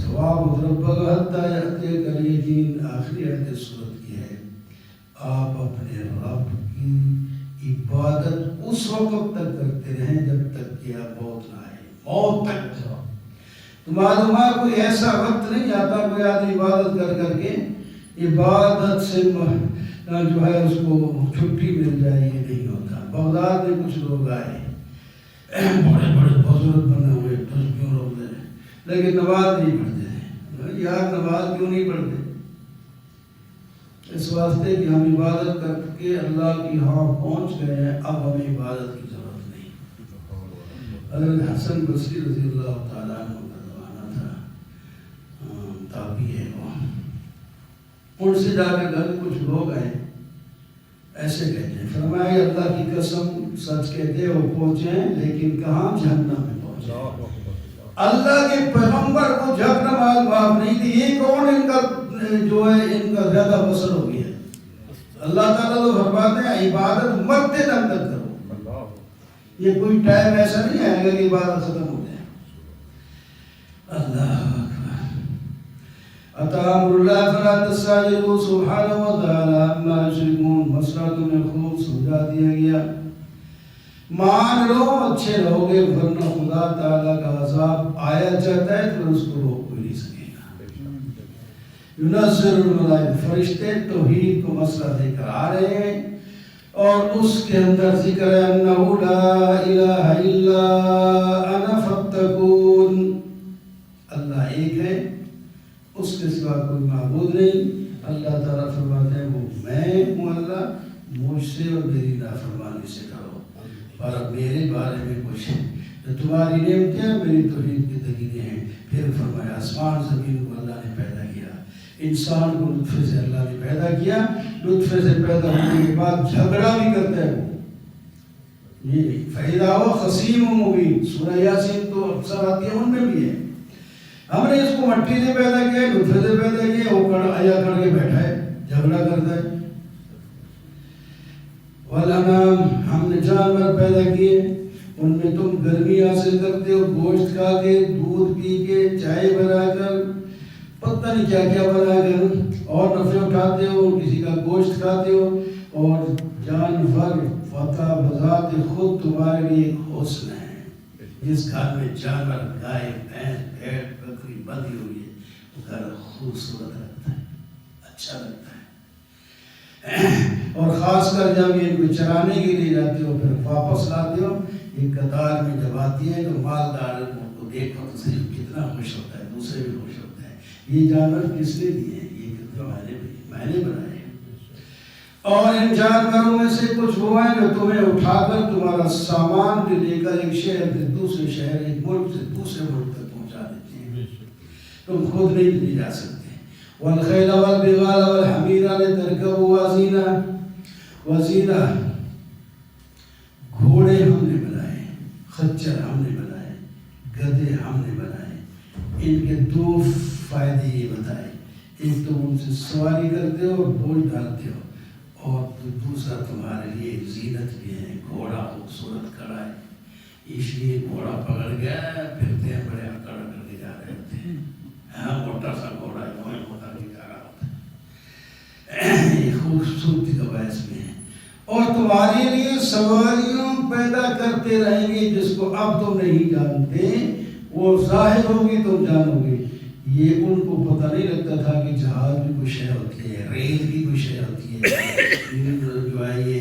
جواب ربک حتی یأتیک الیقین، آخری آیت سورت کی ہے، آپ اپنے رب کی عبادت اس وقت تک کرتے رہیں جب تک کہ آپ موت نہ آئے، موت تک۔ تو معلوم ہے کوئی ایسا وقت نہیں آتا کوئی آدمی عبادت کر کر کے عبادت سے جو ہے اس کو چھٹی مل جائے، یہ نہیں ہوتا۔ بغداد میں کچھ لوگ آئے، بڑے بڑے بزرگ بنے ہوئے، تسبیح روزے، لیکن نماز نہیں پڑھتے تھے۔ یار نماز کیوں نہیں پڑھتے؟ اس واسطے کہ ہم عبادت کر کے اللہ کی ہاں پہنچ گئے ہیں، اب ہمیں عبادت کی ضرورت نہیں۔ حضرت حسن بصری رضی اللہ تعالیٰ عنہ کا زمانہ تھا، تابعی ہے وہ، ان سے جا کے گھر کچھ لوگ آئے، ایسے کہتے ہیں، فرمایا اللہ کی قسم سچ کہتے وہ پہنچے ہیں، لیکن کہاں؟ جہنم میں پہنچے۔ اللہ کے پیغمبر کو جب نماز معاف نہیں تھی، یہ کون ان کا جو ہے ان کا زیادہ مسئلہ ہو گیا؟ اللہ تعالیٰ تو فرماتے ہیں عبادت مرتے دم تک کرو، یہ کوئی ٹائم ایسا نہیں آئے گا کہ عبادت ختم ہو جائے۔ اللہ اتامر اللہ فلا تستعجلوا سبحانہ وتعالی عما یشرکون، مسئلہ تمہیں خوب سمجھا دیا گیا، مان لو اچھے رہو گے، ورنہ خدا تعالیٰ کا عذاب آیا چاہتا ہے تو اس کو روک کوئی نہیں سکے گا۔ ينزل الملائکہ، فرشتے توحید کو مسئلہ دے کر آ رہے ہیں، اور اس کے اندر ذکر ہے انہ لا الہ الا انا فاتقون، اللہ ایک ہے، اس کے سوا کوئی معبود نہیں۔ اللہ تعالیٰ فرماتے ہیں وہ میں ہوں اللہ، مجھ سے اور میری نافرمانی سے کرو، اور میرے بارے میں کچھ جو تمہاری نعمتیں میری توحید کی دلیلیں ہیں۔ پھر فرمایا آسمان زمین کو اللہ نے پیدا کیا، انسان کو لطفے سے اللہ نے پیدا کیا، لطفے سے پیدا ہونے کے بعد جھگڑا بھی کرتا ہے وہ، یہ فَإِذَا هُوَ خَصِيمٌ مُبِينٌ، سورہ یاسین تو اکثر آتی ہے، ان میں بھی ہے۔ ہم نے اس کو مٹی سے پیدا کیا، لطفے سے پیدا کیا، وہ آیا کر کے بیٹھا ہے، جھگڑا کرتا ہے۔ وَالْأَنْعَامَ، ہم نے جانور پیدا کیے، ان میں تم گرمی حاصل کرتے ہو، گوشت کھا کے، دودھ پی کے، چائے بنا کر، پتہ نہیں کیا کیا بنا کر، اور نفع اٹھاتے ہو، کسی کا گوشت کھاتے ہو، اور جانور فتح بذات خود تمہارے لیے ایک حسن ہے۔ جس گھر میں جانور، گائے، بھینس، بھیڑ، بکری بندھی ہوئی ہے، وہ گھر خوبصورت لگتا ہے، اچھا لگتا ہے۔ اور خاص کر جب یہ ان کو چرانے کے لیے جاتے ہو پھر واپس لاتے ہو، ایک قطار میں جب آتی ہے تو مالدار کو دیکھو تو صرف کتنا خوش ہوتا ہے، دوسرے بھی خوش ہوتا ہے۔ یہ جانور کس نے دیے ہیں؟ یہ میں نے بنائے ہیں۔ اور ان جانوروں میں سے کچھ وہ ہیں جو تمہیں اٹھا کر تمہارا سامان بھی لے کر ایک شہر سے دوسرے شہر، ایک ملک سے دوسرے ملک تک پہنچا دیتے ہیں، تم خود نہیں لے جا سکتے۔ والخیل والبغال والحمیر لترکبوا وزینہ، گھوڑے ہم نے بنائے، خچر ہم نے بنائے، گدھے ہم نے بنائے۔ ان کے دو فائدے یہ بتائے، ایک تو ان سے سواری کرتے ہو اور بوجھ ڈالتے ہو، اور دوسرا تمہارے لیے زینت بھی ہے، گھوڑا خوبصورت کھڑا ہے، اس لیے گھوڑا پکڑ گیا پھرتے ہیں بڑے اکڑ کر کے جا رہے ہوتے ہیں. ہاں موٹا سا گھوڑا جو ہے ہوتا کے جا رہا ہوتا ہے. یہ خوبصورتی کا باعث میں ہے. اور تمہارے لیے سواریوں پیدا کرتے رہیں گے جس کو اب تم نہیں جانتے، وہ ظاہر ہوگی تم جانو گے. یہ ان کو پتہ نہیں لگتا تھا کہ جہاز بھی کوئی شے ہوتی ہے، ریل بھی کوئی شے ہوتی ہے، جو ہے یہ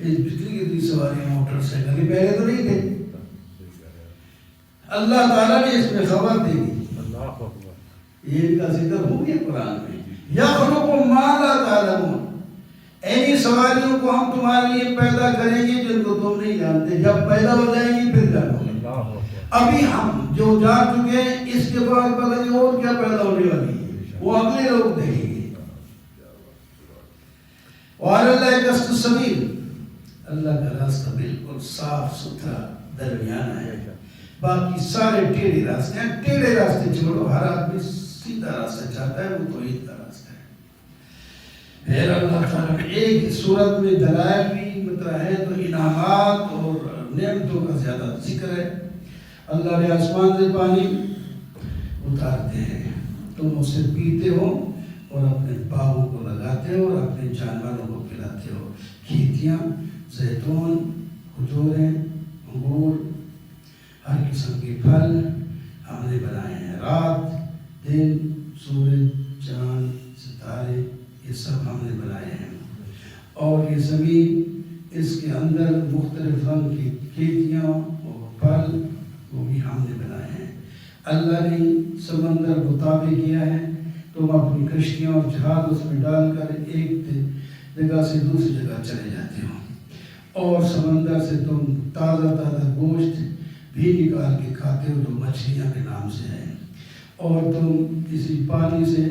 کتنی سواریاں موٹر سائیکل پہلے تو نہیں تھے. اللہ تعالیٰ نے اس میں خبر دے دی. یہ ان کا ذکر ہو گیا قرآن میں. یخلق ما لا تعلمون، ایسی سواریوں کو ہم تمہارے لیے پیدا کریں گے جن کو تم نہیں جانتے. جب پیدا ہو جائیں گی پھر جانو گے. ابھی ہم جو جان چکے ہیں اس کے بعد پتہ نہیں اور کیا پیدا ہونے والی ہے، وہ اگلے لوگ دیکھیں گے. وعلی اللہ قصد السبیل، اللہ کا راستہ بالکل صاف ستھرا درمیانہ ہے. باقی سارے ٹیڑھے راستے ہیں. ٹیڑھے راستے چھوڑو، ہر آدمی سیدھا راستہ چاہتا ہے، وہ توحید کا راستہ ہے. پھر اللہ تعالیٰ نے ایک صورت میں دلائل بھی بتایا ہے تو انعامات اور نعمتوں کا زیادہ ذکر ہے. اللہ نے آسمان سے پانی اتارتے ہیں، تم اسے پیتے ہو اور اپنے باغوں کو لگاتے ہو اور اپنے جانوروں کو پلاتے ہو. کھیتیاں، زیتون، کھجوریں، انگور، ہر قسم کے پھل ہم نے بنائے ہیں. رات، دن، سورج، چاند، ستارے، یہ سب ہم نے بنائے ہیں. اور یہ زمین، اس کے اندر مختلف رنگ کی کھیتیاں اور پھل وہ بھی ہم نے بنائے ہیں. اللہ نے سمندر کو تابع کیا ہے، تم اپنی کشتیاں اور جہاز اس میں ڈال کر ایک جگہ سے دوسری جگہ چلے جاتے ہو. اور سمندر سے تم تازہ تازہ گوشت بھی نکال کے کھاتے ہو جو مچھلیاں کے نام سے ہے. اور تم کسی پانی سے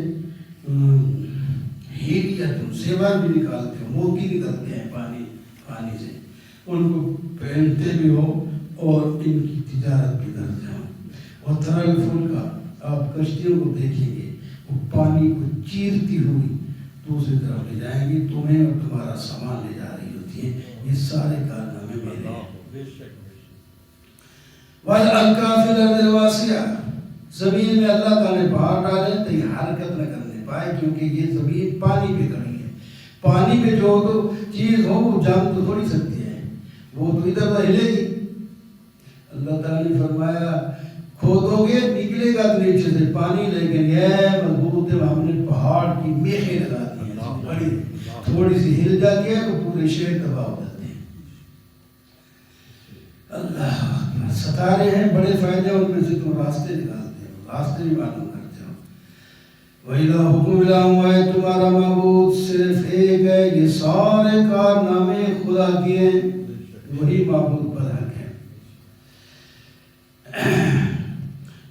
ہیریا، تم زیور بھی نکالتے ہو، موتی نکلتے ہیں پانی سے، ان کو پہنتے بھی ہو اور ان کی تجارت بھی کرتے ہو. اور ترل فلکا، آپ کشتیوں کو دیکھیں گے وہ پانی کو چیرتی ہوئی دوسری طرف لے جائیں گی، تمہیں اور تمہارا سامان لے جا رہی ہوتی ہیں. یہ سارے کارنامے میرے ہیں. وَالْأَلْقَى فِي الْأَرْضِ الْوَاسِعَةِ، زمین میں اللہ تعالیٰ نے پہاڑ ڈالے تو یہ حرکت نہ کرنے پائے، کیونکہ یہ زمین پانی پہ کھڑی ہے. پانی پہ جو تو چیز ہو وہ جان تو تھوڑی سکتی ہے، وہ تو ادھر ادھر ہلے گی. اللہ تعالیٰ نے فرمایا کھودو گے نکلے گا تو نیچے سے پانی، لیکن یہ مضبوط ہے. ہم نے پہاڑ کی میخیں لگا دی ہیں بڑی، تھوڑی سی ہل جاتی ہے تو پورے شہر تباہ ہو جاتے ہیں. اللہ ستارے ہیں، بڑے فائدے، ان میں سے تم راستے نکالتے ہو، راستے بھی معلوم کرتے ہو. وَإِلَٰهُكُمْ إِلَٰهٌ وَاحِدٌ، تمہارا معبود صرف ایک ہے. یہ سارے کارنامے خدا کے ہیں، وہی معبود پر حق ہے.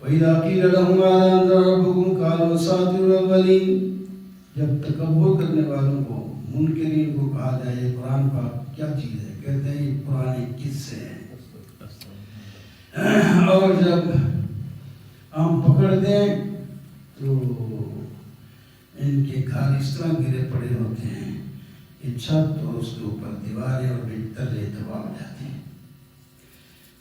وَإِذَا قِيلَ لَهُمْ مَاذَا أَنزَلَ رَبُّكُمْ قَالُوا أَسَاطِيرُ الْأَوَّلِينَ، جب تکبر کرنے والوں کو، منکرین کو کہا جائے یہ قرآن پاک کیا چیز ہے، کہتے ہیں یہ پرانے قصے ہیں. اور جب ہم پکڑ دیں تو ان کے گھر اس طرح گرے پڑے ہوتے ہیں کہ چھت اور اس کے اوپر دیواریں اور تلے تباہ ہو جاتے ہیں.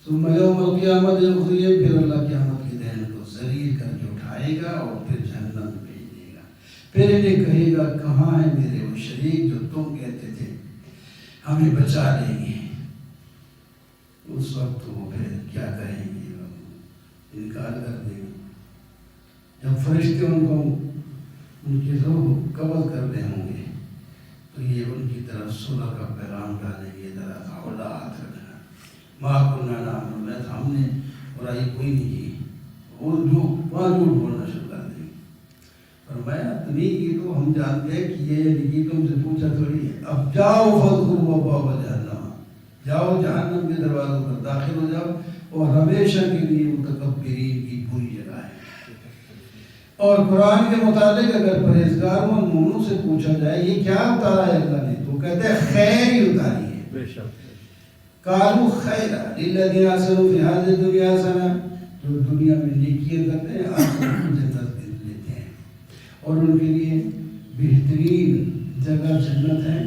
ثم یوم القیامت یخزیہم، پھر اللہ قیامت کے دن کو ذلیل کر کے اٹھائے گا اور پھر جہنم میں بھیج دے گا. پھر انہیں کہے گا کہاں ہیں میرے وہ شریک جو تم کہتے تھے ہمیں بچا لیں گے. اس وقت وہ پھر کیا کہیں گے، انکار کر دیں گے. جب فرشتے ان کو ان کی روح قبض کر رہے ہوں گے تو یہ ان کی طرف صلح کا پیغام ڈالیں گے، ذرا حولا ہاتھ رکھنا، ماں کو نہ نام ہم نے برائی کوئی نہیں کی. وہ جھوٹ بولنا شروع کر دیں گے. فرمایا تمہیں کی تو ہم جانتے ہیں کہ یہ نہیں، تم سے پوچھا تھوڑی ہے. اب جاؤ فذکروا ابواب جہنم، جاؤ جہنم کے دروازوں پر داخل ہو جاؤ، اور ہمیشہ کے لیے متکبرین کی بری جگہ ہے. اور قرآن کے متعلق اگر پرہیزگاروں اور مومنوں سے پوچھا جائے یہ کیا اتارا ہے اللہ نے، تو کہتے ہیں خیر ہی اتاری ہے. قالوا خیرا للذین احسنوا فی ہذہ الدنیا حسنہ، جو دنیا میں نیکیاں کرتے ہیں آخرت میں جنت لیتے ہیں، اور ان کے لیے بہترین جگہ جنت ہے،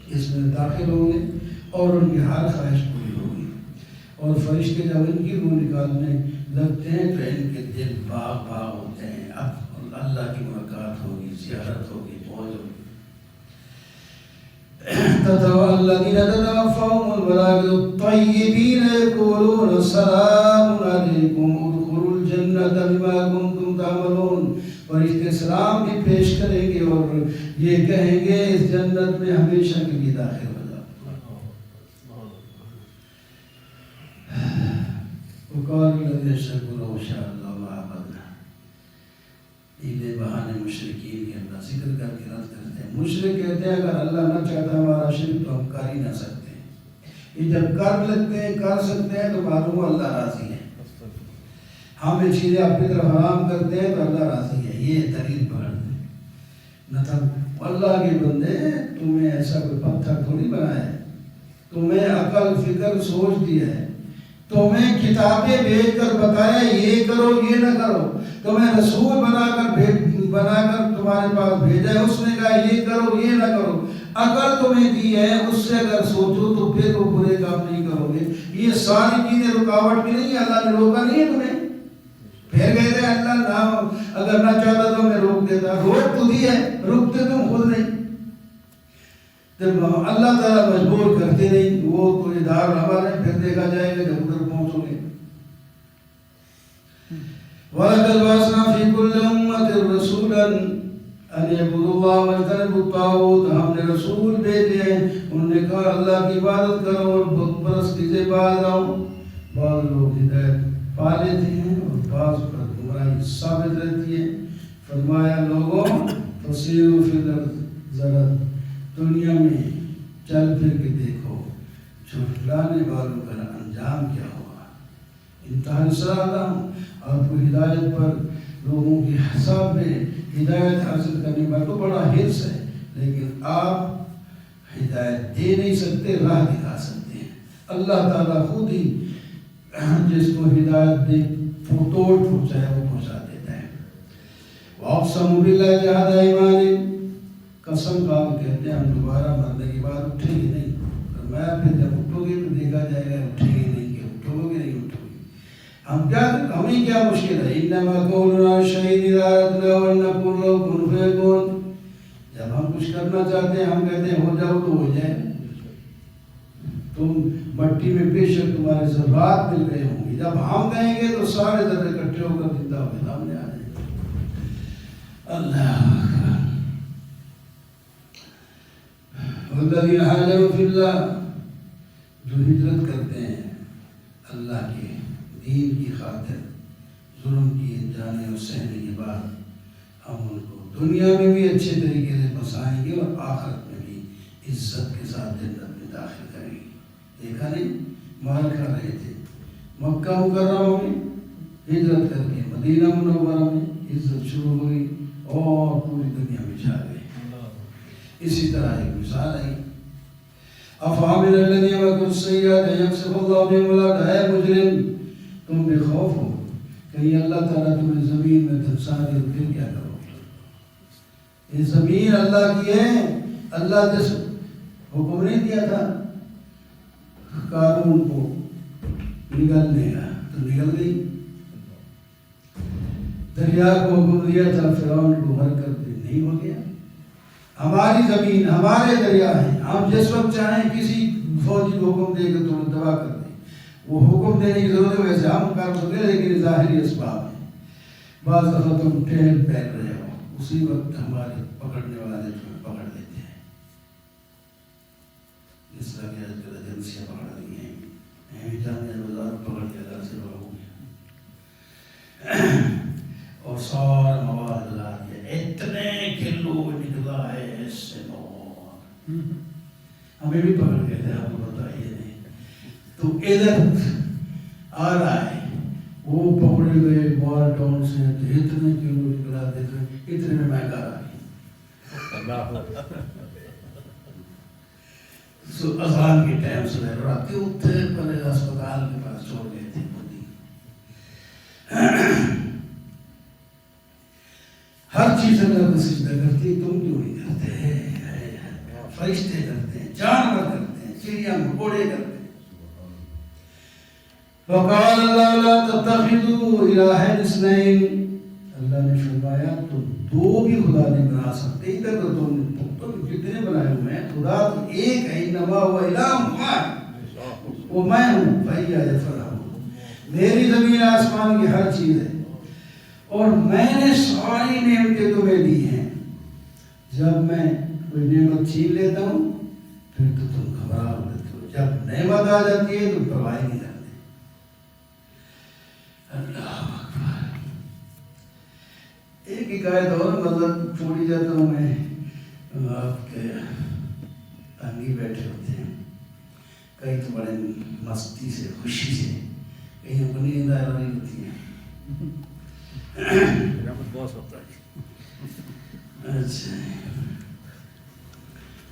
اس میں داخل ہوں گے اور ان کی ہر خواہش پوری ہوگی. اور فرشتے جب ان کی روح نکالنے لگتے ہیں تو ان کے دل باغ باغ ہوتے ہیں. اب اللہ کی ملاقات ہوگی, زیارت ہوگی, موج ہوگی. الذين تتوفاهم الملائكة الطيبين يقولون سلام عليكم ادخلوا الجنة بما كنتم تعملون. فرشتے سلام بھی پیش کریں گے اور یہ کہیں گے اس جنت میں ہمیشہ کے لیے داخل ہو جاؤ. وقال الذين اشركوا لو شاء الله ما عبدنا. یہ بہانے مشرکین کے اللہ ذکر کر کے رد کرتے ہیں. مشرک کہتے ہیں اگر اللہ نہ چاہتا ہمارا شرک تو ہم کر ہی نہ سکتے. یہ جب کر لگتے ہیں, کر سکتے ہیں تو معلوم اللہ راضی ہے. ہم یہ چیزیں اپنی طرف حرام کرتے ہیں تو اللہ راضی ہے. یہ دلیل پکڑتے ہیں. نہ تھا اللہ کے بندے, تمہیں ایسا کوئی پتھر تھوڑی بنایا ہے, تمہیں عقل فکر سوچ دیا ہے, تمہیں کتابیں بھیج کر بتایا یہ کرو یہ نہ کرو, تمہیں رسول بنا کر تمہارے پاس بھیجا ہے, اس نے کہا یہ کرو یہ نہ کرو. عقل تمہیں دی ہے, اس سے اگر سوچو تو پھر وہ برے کام نہیں کرو گے. یہ ساری چیزیں رکاوٹ کی نہیں ہے, اللہ نے روکا نہیں ہے تمہیں. پھر کہتے ہیں اللہ نہ اگر نہ چاہتا تو ہمیں روک دیتا. روک تو دی ہے, رکتے تم خود نہیں. جب اللہ تعالیٰ مجبور کرتے نہیں, وہ تو ادار ہمارے پھر دیکھا جائے گا جب ادھر پہنچو گے. وَلَقَدْ بَعَثْنَا فِي كُلِّ أُمَّةٍ رَسُولًا أَنِ اعْبُدُوا اللَّهَ وَاجْتَنِبُوا الطَّاغُوتَ. ہم نے رسول بھیجے ہیں, انہوں نے کہا اللہ کی عبادت کرو اور بت پرستی سے باز رہو. بعض لوگ ہدایت پا لیتے ہیں اور بعض پر گمراہی ثابت رہتی ہے. فرمایا لوگوں فسیروا فی الارض, ذرا دنیا میں چل پھر کے دیکھو جھٹلانے والوں کا انجام کیا ہوگا. امتحان سراتا ہوں آپ کو ہدایت پر, لوگوں کے حساب میں ہدایت حاصل کرنے پر تو بڑا حرص ہے, لیکن آپ ہدایت دے نہیں سکتے, راہ دکھا سکتے ہیں. اللہ تعالیٰ خود ہی جس کو ہدایت دے توڑ پہنچائے وہ پہنچا دیتا ہے. وَأَقْسَمُوا بِاللَّهِ جَهْدَ أَيْمَانِهِمْ. قسم کھا کے کہتے ہیں ہم دوبارہ مرنے کے بعد اٹھیں گے نہیں. میں پھر جب اٹھو گے تو دیکھا جائے گا اٹھیں گے نہیں, کہ اٹھو گے نہیں اٹھو گے. ہمیں کیا مشکل ہے. انما قولنا شیء اذا اردناه ان نقول له كن فيكون. جب ہم کچھ کرنا چاہتے ہیں ہم کہتے ہیں ہو جاؤ تو ہو جائے. تم مٹی میں بے شک تمہارے ذرات مل گئے ہوں گے, جب ہم کہیں گے تو سارے ذرے اکٹھے ہو کر زندہ ہو کے سامنے آ جائیں گے. اللہ والذین ہاجروا فی اللہ, جو ہجرت کرتے ہیں اللہ کے دین کی خاطر, ظلم کیے جانے اور سہنے کے بعد ہم ان کو دنیا میں بھی اچھے طریقے سے بسائیں گے اور آخرت میں بھی عزت کے ساتھ جنت میں داخل کریں گے. دیکھا نہیں, مال کھا رہے تھے, مکہ مکرمہ میں ہجرت کر کے مدینہ منورہ میں عزت شروع ہوئی اور پوری دنیا میں چھا گئی. اسی طرح ایک مثال ہے. افامن الذین مکروا السیئات یخسف اللہ بهم الارض. اے مجرم, تم بے خوف ہو کہ اللہ تعالیٰ تمہیں زمین میں دھنسا دے, پھر کیا کرو گے؟ یہ زمین اللہ کی ہے. اللہ جس حکم نہیں دیا تھا قارون کو نگلنے کا تو نگل گئی. دریا کو حکم دیا تھا فرعون کو غرق کر دے, نہیں ہو گیا. ہماری زمین ہمارے دریا ہیں, ہم جس وقت چاہیں کسی فوجی کو حکم دے کر تمہیں تباہ کر دیں. وہ حکم دینے کی ضرورت ہے, ویسے ہم کر سکتے لیکن ظاہری اسباب ہیں. بعض دفعہ تم ٹہل پھیل رہے ہو, اسی وقت ہمارے پکڑنے والے تمہیں پکڑ لیتے ہیں. اس طرح کی آج کل ایجنسیاں پکڑ رہی ہیں, جامعہ بازار پکڑ کے گھر سے بھاگو اور سارا مواد لا دیا. اتنے کلو نکلا ہے اس سے مواد, ہمیں بھی پکڑ کے تھے, آپ کو بتائیے نہیں. تو ادھر آ رہا ہے, وہ پکڑے گئے بال ٹاؤن سے, اتنے کلو نکلا دیتے, اتنے میں مہنگا رہا ہے. سو اذان کے ٹائم سے راتی اٹھے پہلے اسپتال کے پاس چھوڑ گئے تھے. ہر چیز اللہ کو سجدہ کرتی, تم کیوں نہیں کرتے؟ فرشتے کرتے ہیں, جانور کرتے ہیں, چڑیا مکوڑے کرتے ہیں. وقال اللہ لا تتخذوا الہین اثنین، اللہ نے فرمایا تم دو بھی خدا نہیں بنا سکتے، ادھر تو تم کتنے بنائے ہوئے ہیں، خدا تو ایک ہے، انما هو الہ واحد، وہ میں ہوں، فإیایا فارہبون، میری زمین آسمان کی ہر چیز ہے اور میں نے ساری نعمتیں تمہیں دی ہیں، جب میں کوئی نعمت چھین لیتا ہوں پھر تو تم گھبرا ہوتے ہو، جب نعمت آ جاتی ہے تو پرواہ نہیں کرتے۔ اللہ اکبر۔ ایک حکایت اور مطلب چھوڑی جاتا ہوں میں، آپ کے انگی بیٹھے ہوتے ہیں، کئی تو بڑے مستی سے خوشی سے، کہیں اپنی نیند آ رہی ہوتی ہیں، اچھا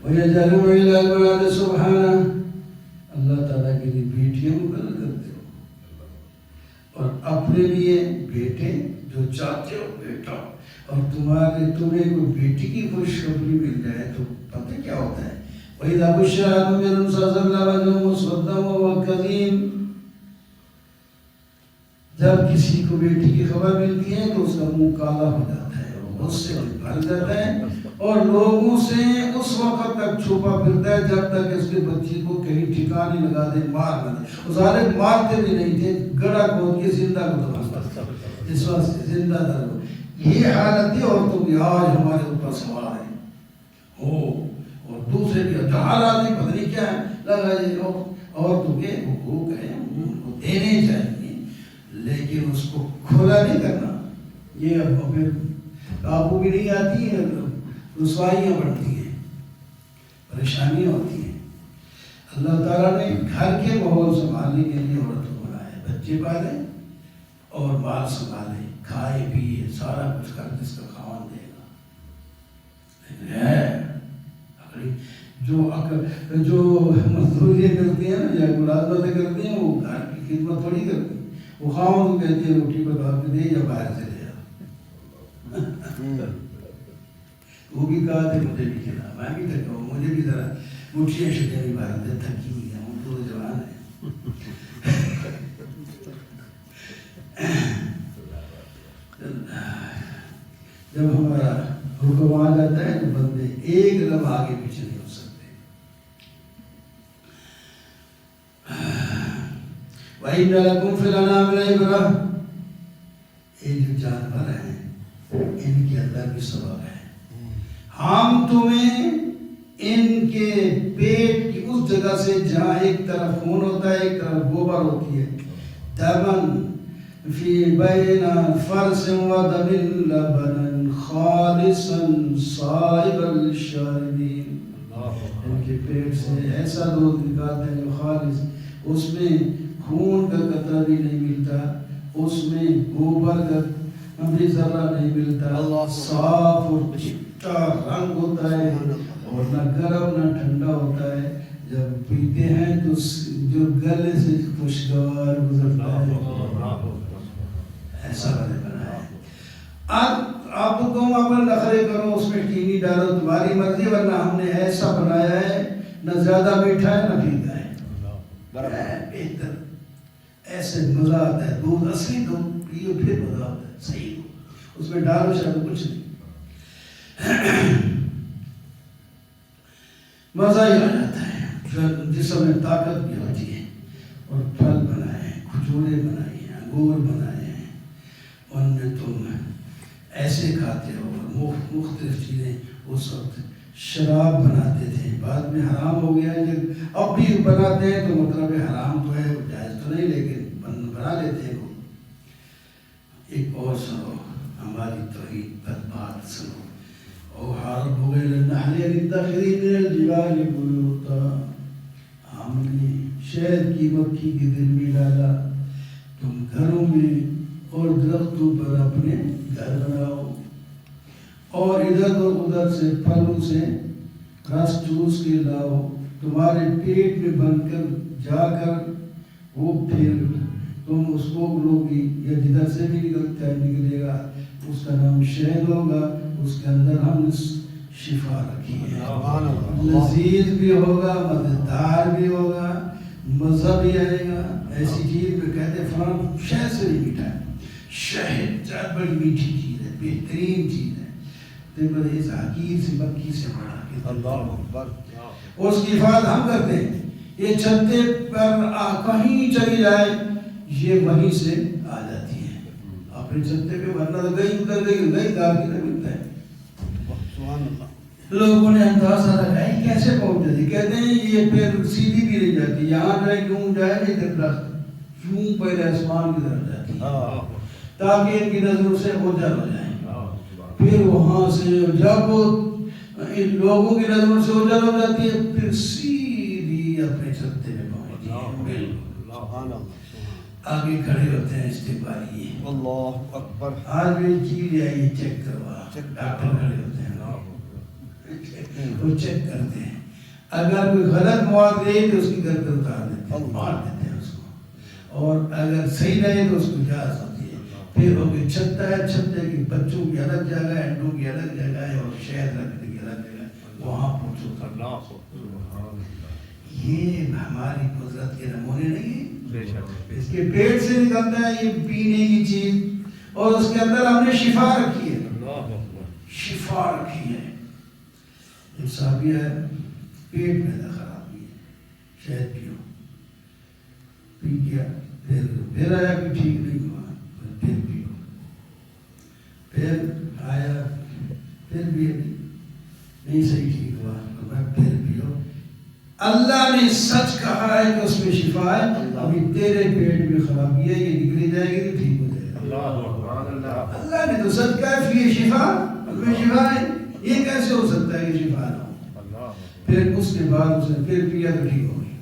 وَيَجْعَلُونَ إِلَى الْبَنَاتِ سُبْحَانَهُ، اللہ تعالیٰ کے لیے بیٹیاں مقرر کرتے ہو اور اپنے لیے بیٹے جو چاہتے ہو بیٹا، اور تمہیں کوئی بیٹی کی خوشخبری مل جائے تو پتہ کیا ہوتا ہے، وَإِذَا بُشِّرَ أَحَدُهُم بِالْأُنثَىٰ ظَلَّ وَجْهُهُ مُسْوَدًّا وَهُوَ كَظِيمٌ، جب کسی کو بیٹی کی خبر ملتی ہے تو اس کا منہ کالا ہو جاتا ہے، غصے سے بھر جاتا ہے اور لوگوں سے اس وقت تک چھپا پھرتا ہے جب تک اس کے بچی کو کہیں ٹھکانے لگا دے، مار نہ دے۔ وہ ظالم مارتے بھی نہیں تھے، گڑا کھود کے زندہ کو دباتا، اس واسطے زندہ در یہ حالت ہے، اور تم آج ہمارے اوپر سوار ہیں ہو، اور دوسرے بھی جہاں آدمی پتہ نہیں کیا ہے لگا یہ، اور تمہیں حقوق ہیں ان کو دینے چاہیے، لیکن اس کو کھلا نہیں کرنا، یہ اب پھر قابو بھی نہیں آتی ہے، رسوائیاں بڑھتی ہیں، پریشانیاں ہوتی ہیں۔ اللہ تعالیٰ نے گھر کے ماحول سنبھالنے کے لیے عورت کو بنایا ہے، بچے پالے اور مال سنبھالے، کھائے پیے، سارا کچھ کر جس کا خاوند دے گا، لیکن ہے جو مزدوریاں کرتی ہیں نا یا ملازمتیں کرتی ہیں، وہ گھر کی خدمت تھوڑی کرتی ہیں، وہ خاوند کو کہتی ہے روٹی پکا کے دے یا باہر سے لے آ، وہ بھی کہا تھے مجھے بھی کھلا، میں بھی تھکا ہوں، مجھے بھی ذرا مٹھیاں شٹیاں بھی باہر دے، تھکی ہوئی ہیں، وہ تو جوان ہے۔ جب ہمارا حکم آ جاتا ہے تو بندے ایک لمحہ آگے پیچھے نہیں ہو سکتے۔ وَإِنَّ لَكُمْ فِي الْأَنْعَامِ لَعِبْرَةً، یہ جو جانور ہیں ان کے اندر بھی سبق ہے، ہم تمہیں ان کے پیٹ کی اس جگہ سے جہاں ایک طرف خون ہوتا ہے ایک طرف گوبر ہوتی ہے، دمن فی بین فرس و دم لبنا خالصا سائغا للشاربین، ان کے پیٹ سے ایسا دودھ نکالتے ہیں جو خالص، اس میں خون کا قطرہ بھی نہیں ملتا، اس میں گوبر کا بھی ذرہ نہیں ملتا، صاف اور چٹا رنگ ہوتا ہے اور نہ گرم نہ ٹھنڈا ہوتا ہے، جب پیتے ہیں تو جو گلے سے خوشگوار گزرتا ہے، ایسا بنے بنا ہے۔ اب تم اپنے نخرے کرو، اس میں چینی ڈالو، تمہاری مرضی، ورنہ ہم نے ایسا بنایا ہے نہ زیادہ میٹھا ہے نہ پھیکا ہے، بہتر، ایسے مزہ آتا ہے، دودھ اصلی دودھ پیو پھر مزہ آتا ہے، صحیح اس میں ڈالو شاید کچھ نہیں، مزہ ہی آ جاتا ہے، جسم میں طاقت بھی ہوتی ہے۔ اور پھل بنائے ہیں، کھجورے بنائی ہیں، انگور بنائے ہیں، ان میں تم ایسے کھاتے ہو، مختلف چیزیں، اس وقت شراب بناتے تھے، بعد میں حرام ہو گیا ہے، جب اب بھی بناتے ہیں تو مطلب حرام تو ہے، جائز تو نہیں، لیکن بنا لیتے ہیں وہ۔ ایک اور سنو ہماری توحید پر بات سنو، او حرب غیر النحل للتخذی من الجبال بیوتا، ہم نے شہد کی مکھی کے دل میں ڈالا، تم گھروں میں اور درختوں پر اپنے گھر بناؤ، اور ادھر اور ادھر سے پھلوں سے رس چوس کے لاؤ، تمہارے پیٹ میں بن کر جا کر وہ پھر تم اس کو لوگی، یا جدھر سے بھی نکلتا ہے نکلے گا، اس کا نام شہد ہوگا، اس کے اندر ہم نے شفا رکھی ہے، لذیذ بھی ہوگا، مزیدار بھی ہوگا، مزہ بھی آئے گا، ایسی چیز میں کہتے میٹھی چیز ہے، بہترین چیز ہے، تو اس حقیر سے مکی سے بڑا کے اللہ اکبر، اس کی حفاظت ہم کرتے ہیں. یہ چھتے پر کہیں چلی جائے یہ وہیں سے آ جاتی ہے اپنے چھتے پہ، ورنہ تو گئی ادھر گئی دار کی طرح ملتا ہے. سبحان اللہ. لوگوں نے اندازہ لگایا کیسے پہنچ جاتی، کہتے ہیں یہ پھر سیدھی بھی نہیں جاتی، یہاں جائے کیوں جائے ادھر درخت کیوں پہلے آسمان کی طرف جاتی ہے تاکہ ان کی نظروں سے اوجھل ہو جائیں. پھر وہاں سے جب ان لوگوں کی نظروں سے اوجھل ہو جاتی ہے پھر سیدھی اپنے چھتے میں پہنچتی ہے. سبحان اللہ. آگے کھڑے ہوتے ہیں استقبالیے، اللہ اکبر. آج بھی چیز آئی چیک کروا، ڈاکٹر کھڑے ہوتے ہیں وہ چیک کرتے ہیں، اگر کوئی غلط مواد رہے تو اس کی گردن اتار دیتے ہیں، مار دیتے ہیں اس کو، اور اگر صحیح رہے تو اس کو اجازت ہوتی ہے. پھر وہ چھتا ہے، چھتے کی بچوں کی الگ جگہ ہے، انڈوں کی الگ جگہ ہے، اور شہد رکھنے کی الگ جگہ ہے، وہاں پہنچو. یہ ہماری قدرت کے نمونے نہیں ہیں. اس کے پیٹ سے نکلتا ہے یہ پینے کی چیز، اور اس کے اندر ہم نے شفا رکھی ہے، شفا رکھی ہے. صحابیہ ہے پیٹ میں خراب ہوئی ہے، شہد پیو، پی گیا، پھر آیا کہ ٹھیک نہیں ہوا، پھر پیو، پھر آیا پھر بھی نہیں صحیح ٹھیک ہوا، پھر پیو. اللہ نے سچ کہا ہے کہ اس میں شفا ہے. ابھی تیرے پیٹ میں خرابی ہے، یہ نکلی جائے گی تو ٹھیک ہو جائے گا. اللہ نے تو سچ کہا ہے یہ شفا، اس میں شفا ہے. یہ کیسے ہو سکتا ہے کہ شفا نہ ہو؟ پھر اس کے بعد اس نے پھر پیا تو ٹھیک ہو گئی.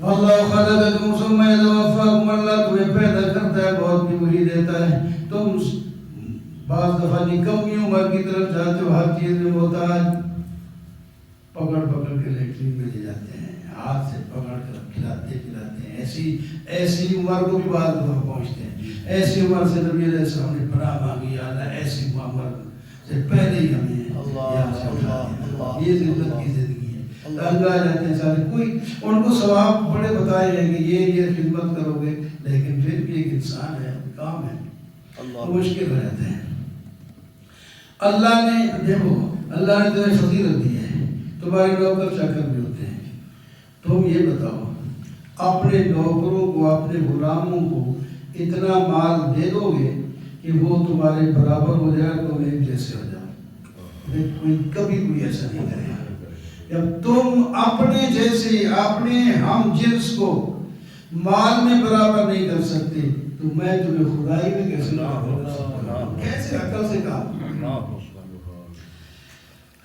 واللہ خلقکم ثم یتوفاکم، اللہ تمہیں پیدا کرتا ہے بہت بھی وہی دیتا ہے. تم بعض دفعہ نکمی عمر کی طرف جاتے ہو، ہر چیز میں محتاج، پکڑ پکڑ کے لیٹرین میں لے جاتے ہیں، ہاتھ سے پکڑ کر کھلاتے پلاتے ہیں. ایسی عمر کو بھی بعض دفعہ پہنچتے ہیں. ایسی عمر سے نبی علیہ السلام نے پناہ مانگی، اللہ ایسی عمر سے پہلے ہی ہمیں یہاں سے اٹھا دیا. یہ ذلت کی زندگی ہے، تنگ آ جاتے ہیں سارے. کوئی ان کو ثواب بڑے بتائے ہیں کہ یہ خدمت کرو گے، لیکن پھر بھی ایک انسان ہے، کام ہے، مشکل ہو جاتے ہیں. اللہ نے دیکھو، اللہ نے تمہیں فضیلت دی ہے، تمہارے نوکر چاکر بھی ہوتے ہیں. تم یہ بتاؤ اپنے نوکروں کو، اپنے غلاموں کو اتنا مال دے دو گے کہ وہ تمہارے برابر ہو جائے، تم ایک جیسے ہو جاؤ. کبھی کوئی ایسا نہیں کرے گا. جب تم اپنے جیسے، اپنے ہم جنس کو مال میں برابر نہیں کر سکتے تو میں تمہیں خدائی میں کیسے کیسے عقل سے کام.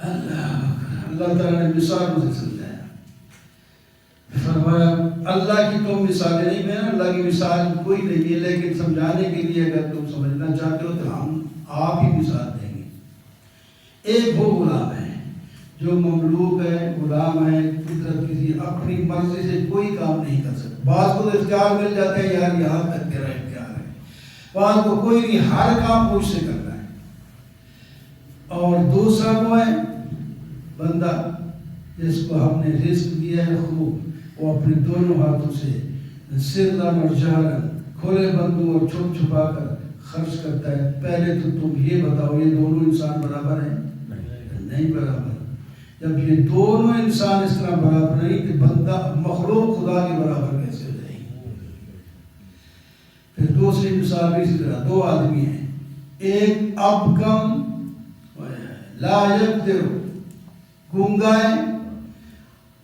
اللہ تعالیٰ نے مثالوں سے سمجھایا، فرمایا اللہ کی تم مثالیں نہیں، میں اللہ کی مثال کوئی نہیں ہے، لیکن سمجھانے کے لیے اگر تم سمجھنا چاہتے ہو تو ہم آپ ہی مثال دیں گے. ایک وہ غلام ہے جو مملوک ہے، غلام ہے، فطرت کسی اپنی مرضی سے کوئی کام نہیں کر سکتا. بعض کو تو اختیار مل جاتا ہے، یار یہاں تک تیرا اختیار ہے، بعض کو کوئی نہیں، ہر کام مجھ سے کرنا ہے. اور دوسرا وہ ہے بندہ جس کو ہم نے رزق دیا ہے خوب، وہ اپنے دونوں ہاتھوں سے سرًا اور جہرًا، کھلے بندوں اور چھپ چھپا کر خرچ کرتا ہے. پہلے تو تم یہ بتاؤ یہ دونوں انسان برابر ہیں؟ نہیں برابر. جب یہ دونوں انسان اس طرح برابر نہیں تو بندہ مخلوق خدا کے برابر کیسے ہو جائے گی؟ پھر دوسری مثال بھی اسی طرح، دو آدمی ہیں، ایک اب کم لا یقدر، گونگا ہے،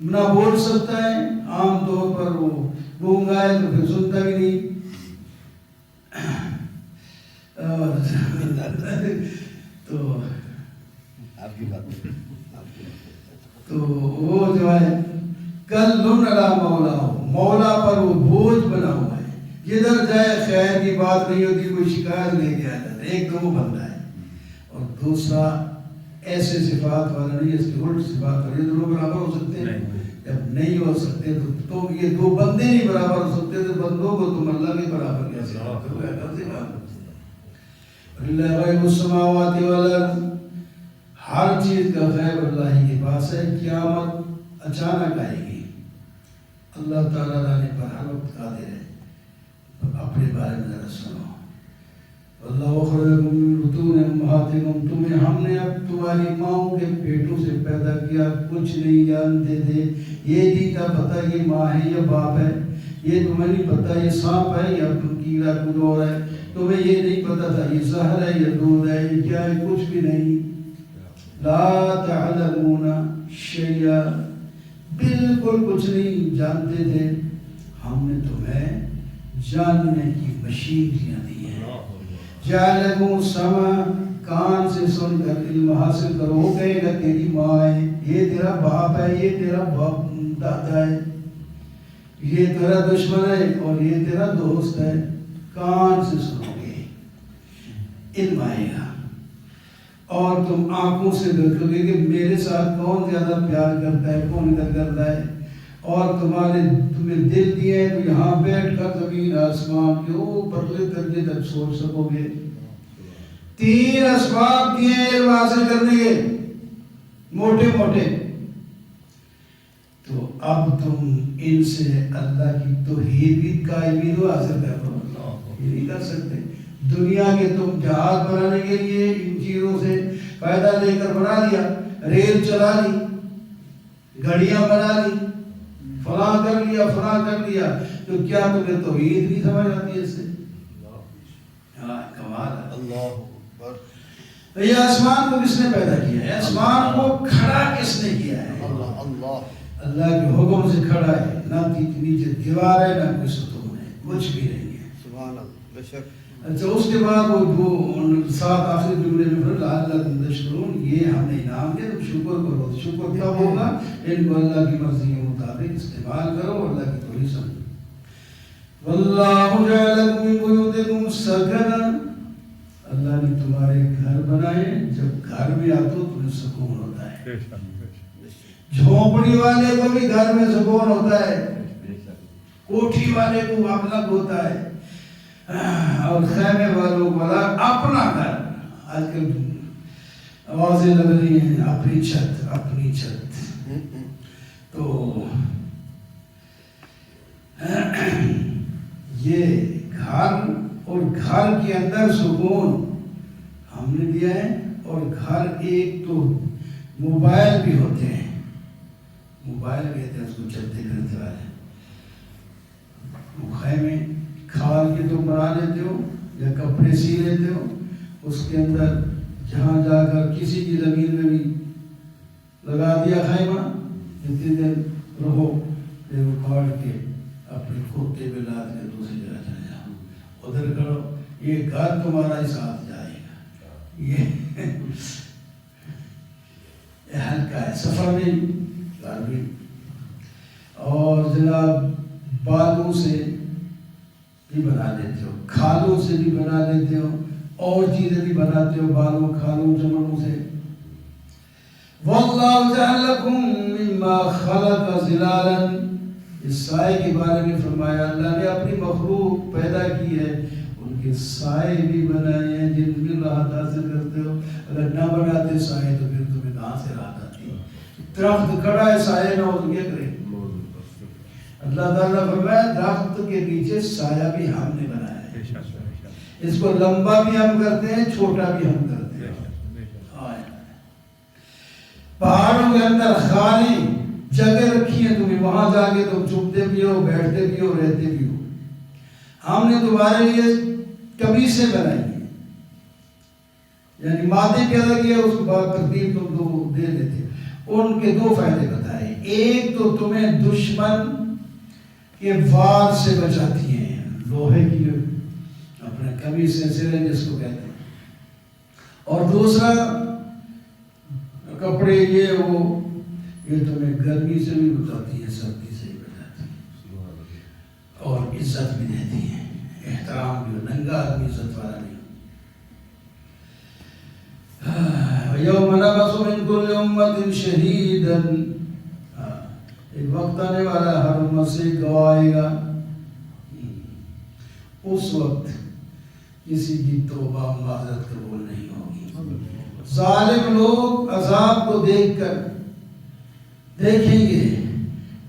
نہ بول سکتا ہے، عام طور پر وہ گونگا ہے تو پھر سنتا بھی نہیں. تو آپ کی بات تو وہ جو ہے کل علی مولا ہو، مولا پر وہ بوجھ بنا ہوا ہے، جدھر جائے خیر کی بات نہیں ہوتی، کوئی شکایت نہیں کیا جاتا. ایک تو وہ بندہ ہے، اور دوسرا ایسے صفات والا نہیں، اس کی الٹ صفات والا. یہ دونوں برابر ہو سکتے ہیں؟ جب نہیں ہو سکتے تو یہ دو بندے نہیں برابر ہو سکتے تو بندوں کو تم اللہ کے برابر کیسے کرو گے؟ اللہ غیب السماوات والارض، ہر چیز کا غیب اللہ ہی کے پاس ہے. قیامت اچانک آئے گی، اللہ تعالیٰ نے پر ہر وقت قادر ہے. اپنے بارے میں ذرا سنو، اللہ اخرجکم من بطون امہاتکم، تمہیں ہم نے اب تمہاری ماؤں کے پیٹوں سے پیدا کیا، کچھ نہیں جانتے تھے، یہ نہیں کا پتہ یہ ماں ہے یا باپ ہے، یہ تمہیں نہیں پتہ یہ سانپ ہے یا کیڑا کچھ اور ہے، تمہیں یہ نہیں پتہ تھا یہ زہر ہے یا دودھ ہے یہ کیا ہے، کچھ بھی نہیں. لا تعلمون شیئا، بالکل کچھ نہیں جانتے تھے. ہم نے تمہیں جاننے کی مشینریاں دی ہیں. جعلکم سمع، کان سے سن کر علم حاصل کرو. وہ کہے گا تیری ماں ہے، یہ تیرا باپ ہے، یہ تیرا دادا ہے، یہ تیرا دشمن ہے اور یہ تیرا دوست ہے. کان سے سنو گے علم آئے گا. اور تم آنکھوں سے دیکھو گے کہ میرے ساتھ کون زیادہ پیار کرتا ہے، کون ادھر کرتا ہے. اور تمہیں دل دیے تو یہاں بیٹھ کر زمین آسمان کے اوپر درجے تک سوچ سکو گے. 3 اسباب دیے علم حاصل کرنے کے موٹے موٹے. تو اب تم ان سے اللہ کی توحید بھی قائمی تو حاصل کر لو. یہ نہیں کر سکتے. دنیا کے تم جہاز بنانے کے لیے ان چیزوں سے فائدہ لے کر بنا لیا، ریل چلا لی، گھڑیاں بنا لی، فلاں کر لیا فلاں کر لیا، تو کیا تمہیں توحید نہیں سمجھ آتی ہے اس سے؟ ہاں کمال ہے. اللہ اکبر. یہ آسمان کو کس نے پیدا کیا ہے؟ آسمان کو کھڑا کس نے کیا ہے؟ اللہ اللہ اللہ کے حکم سے کھڑا ہے. نہ نیچے دیوار ہے نہ کوئی ستون ہے، کچھ بھی نہیں ہے. سبحان اللہ. بے شک. اچھا اس کے بعد وہ 7 آخری جملے میں پھر لعلکم تشکرون، یہ ہم نے انعام دیا تم شکر کرو. شکر کیا ہوگا؟ ان کو اللہ کی مرضی کے مطابق استعمال کرو، اللہ کی توحید سمجھو. واللہ جعل لکم من بیوتکم سکنا، اللہ نے تمہارے گھر بنائے، جب گھر میں آتے ہو تمہیں سکون ہوتا ہے. جھونپڑی والے کو بھی گھر میں سکون ہوتا ہے، کوٹھی والے کو اپنا ہوتا ہے، اور خیمے والوں کو اپنا گھر. آج کل آوازیں لگ رہی ہیں اپنی چھت اپنی چھت. تو یہ گھر اور گھر کے اندر سکون ہم نے دیا ہے. اور گھر ایک تو موبائل بھی ہوتے ہیں، موبائل کہتے ہیں اس کو چلتے کرتے والے. وہ خیمے کھال کے تم بنا لیتے ہو یا کپڑے سی لیتے ہو، اس کے اندر جہاں جا کر کسی کی زمین میں بھی لگا دیا خیمہ، جتنی دیر رہو پھر اکھاڑ کے اپنے کھوتے پہ لاد کے دوسری جگہ چلے جاؤ، ادھر کرو. یہ گھر تمہارا ہی ساتھ جائے گا. یہ ہلکا ہے، سفر نہیں گھر بھی. اور جناب بالوں سے بھی بنا لیتے ہو، کھالوں سے بھی بنا لیتے ہو، اور چیزیں بھی بناتے ہو بالوں کھالوں چمڑوں سے. واللہ جعل لکم مما خلق ظلالا، اس سائے کے بارے میں فرمایا اللہ نے اپنی مخلوق پیدا کی ہے، ان کے سائے بھی بنائے ہیں جن میں راحت حاصل کرتے ہو. اگر نہ بناتے سائے تو پھر تمہیں کہاں سے راحت آتی؟ درخت کھڑا ہے سائے نہ ہو تو کیا کرے؟ اللہ تعالیٰ فرمایا درخت کے نیچے سایہ بھی ہم نے بنایا ہے. اس کو لمبا بھی ہم کرتے ہیں، چھوٹا بھی ہم کرتے ہیں. پہاڑوں کے اندر خالی جگہ رکھی ہے تمہیں، وہاں جا کے تم چھپتے بھی ہو، بیٹھتے بھی ہو، رہتے بھی ہو. ہم نے تمہارے لیے کمیزیں بنائی ہیں، یعنی مادے پیدا کیا، اس کے بعد تقدیر تم دو دے دیتے. ان کے 2 فائدے بتائے. ایک تو تمہیں دشمن کے وار سے بچاتی ہیں، لوہے کی جو اپنے کمیزیں سریں جس کو کہتے ہیں. اور دوسرا کپڑے یہ تمہیں گرمی سے بھی بچاتی ہے، سردی سے بھی بچاتی ہے، اور عزت بھی دیتی ہے، احترام بھی. ننگا آدمی عزت والا نہیں. یوم نبعث من کل امت شہیدا، ایک وقت آنے والا ہر امت سے گواہ آئے گا. اس وقت کسی کی توبہ معذرت قبول نہیں ہوگی. ظالم لوگ عذاب کو دیکھ کر دیکھیں گے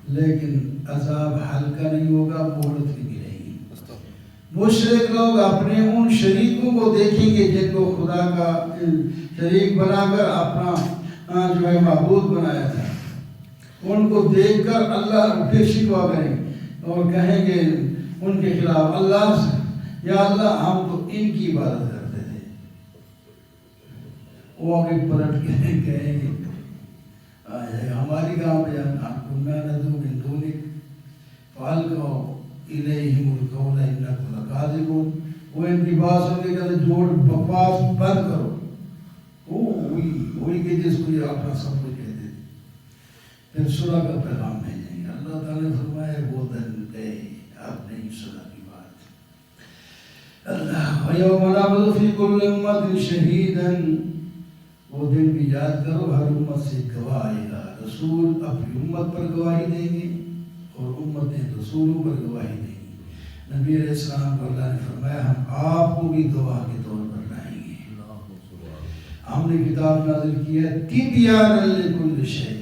لیکن عذاب ہلکا نہیں ہوگا، مہلت نہیں ملے گی. مشرک لوگ اپنے ان شریکوں کو دیکھیں گے جن کو خدا کا شریک بنا کر اپنا جو ہے معبود بنایا تھا، ان کو دیکھ کر اللہ پہ شکوہ کریں گے اور کہیں گے ان کے خلاف اللہ سے، یا اللہ ہم تو ان کی عبادت کرتے تھے۔ وہ آگے پلٹ کے کہیں گے ہماری کہاں پہ ہم کننا ندعو من دونک فالقوا الیہم القول انکم لکاذبون۔ وہ ان کی بات سن کے کہتے جھوٹ بکواس بند کرو، وہی کہ جس کو یہ اپنا سب کچھ کہتے تھے، پھر صلح کا پیغام بھیجیں گے۔ اللہ تعالیٰ نے فرمایا وہ دن گئے، آپ نے ہی صلح کی بات۔ اللہ وَيَوْمَ نَبْعَثُ فِي كُلِّ أُمَّةٍ شَهِيدًا، وہ دن بھی یاد کرو، ہر امت سے گواہ آئے گا۔ رسول اپنی امت پر گواہی دیں گے اور امتیں رسولوں پر گواہی دیں گی۔ نبی علیہ السلام کو اللہ نے فرمایا ہم آپ کو بھی گواہ کے طور پر لائیں گے۔ ہم نے کتاب نازل کی ہے تبیانا لکل شیء،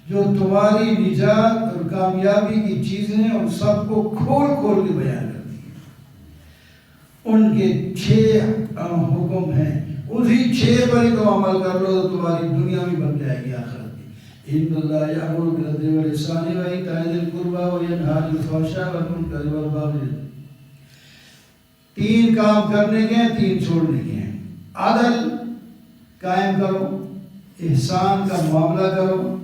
جو تمہاری نجات اور کامیابی کی چیزیں ہیں ان سب کو کھول کھول کے بیان کرتی ہے۔ ان کے 6 حکم ہیں، اسی 6 پر ہی تم عمل کر لو تو تمہاری دنیا بھی بن جائے گی آخرت بھی۔ ان اللہ یأمر بالعدل والإحسان وإیتاء ذی القربى وینہی عن الفحشاء والمنکر والبغی۔ 3 کام کرنے کے ہیں، 3 چھوڑنے کے ہیں۔ عدل قائم کرو، احسان کا معاملہ کرو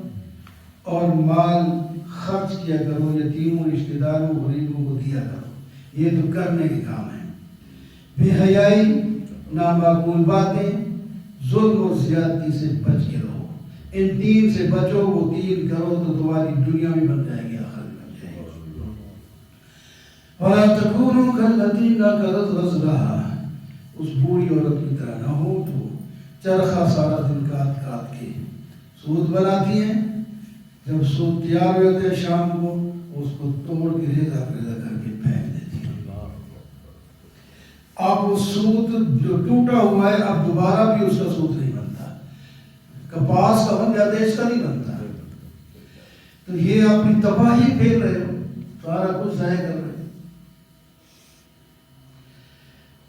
اور مال خرچ کیا کرو، یتیموں رشتہ داروں غریبوں کو دیا کرو، یہ تو کرنے کے کام ہیں۔ بے حیائی، نامعقول باتیں، ظلم اور زیادتی سے بچ کے رہو۔ ان 3 سے بچو، وہ 3 کرو تو تمہاری دنیا بھی بن جائے گی آخرت بن جائے گی۔ وَلَا تَكُونُوا كَالَّتِي نَقَضَتْ غَزْلَهَا، اس بوڑھی عورت کی طرح نہ ہو تو چرخہ سارا دن کاٹ کاٹ کے سود بناتی ہیں، جب سود تیار ہو جاتے ہیں شام کو اس کو توڑ کے ریزہ ریزہ کر کے پھینک دیتی ہیں۔ اب وہ سود جو ٹوٹا ہوا ہے اب دوبارہ بھی اس کا سود نہیں بنتا، کپاس کا بن جاتا ہے، اس کا نہیں بنتا۔ تو یہ اپنی تباہی پھیل رہے ہو، سارا کچھ ضائع کر رہے ہو،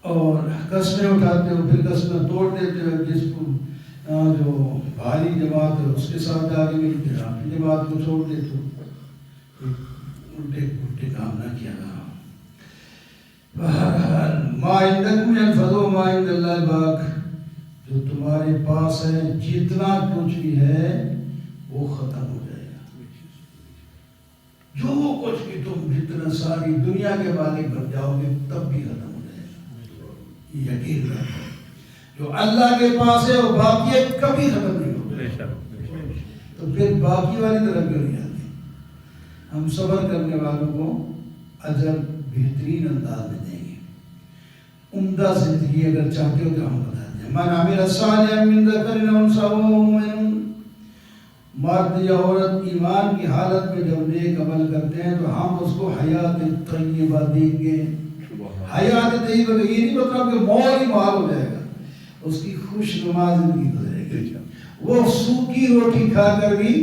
اور قسمیں اٹھاتے ہو، پھر قسمیں توڑ دیتے ہو، جس کو جو بھاری جماعت ہے اس کے ساتھ آگے مل کے اپنی جماعت کو چھوڑ دیتے ہو، الٹے پلٹے کام نہ کیا گا۔ بہرحال ما عندکم ینفد وما عند اللہ باق، جو تمہارے پاس ہے جتنا کچھ بھی ہے وہ ختم ہو جائے گا، جو کچھ بھی تم جتنا ساری دنیا کے مالک بن جاؤ گے تب بھی ختم ہو جائے گا، یہ یقین رکھو۔ جو اللہ کے پاس ہے وہ باقی ہے، کبھی ختم نہیں ہوگا، تو پھر باقی والی طرف کیوں نہیں آتی؟ ہم صبر کرنے والوں کو اجر بہترین انداز میں دیں گے۔ عمدہ زندگی اگر چاہتے ہو تو ہم بتاتے ہیں، من عمل صالحا من ذکر او انثی وهو مؤمن، مرد یا عورت ایمان کی حالت میں جب نیک عمل کرتے ہیں تو ہم اس کو حیات طیبہ دیں گے۔ حیات طیبہ کا یہ نہیں مطلب کہ مول ہی مال ہو جائے گا، اس کی خوش نما زندگی گزرے گی، وہ سوکھی روٹی کھا کر بھی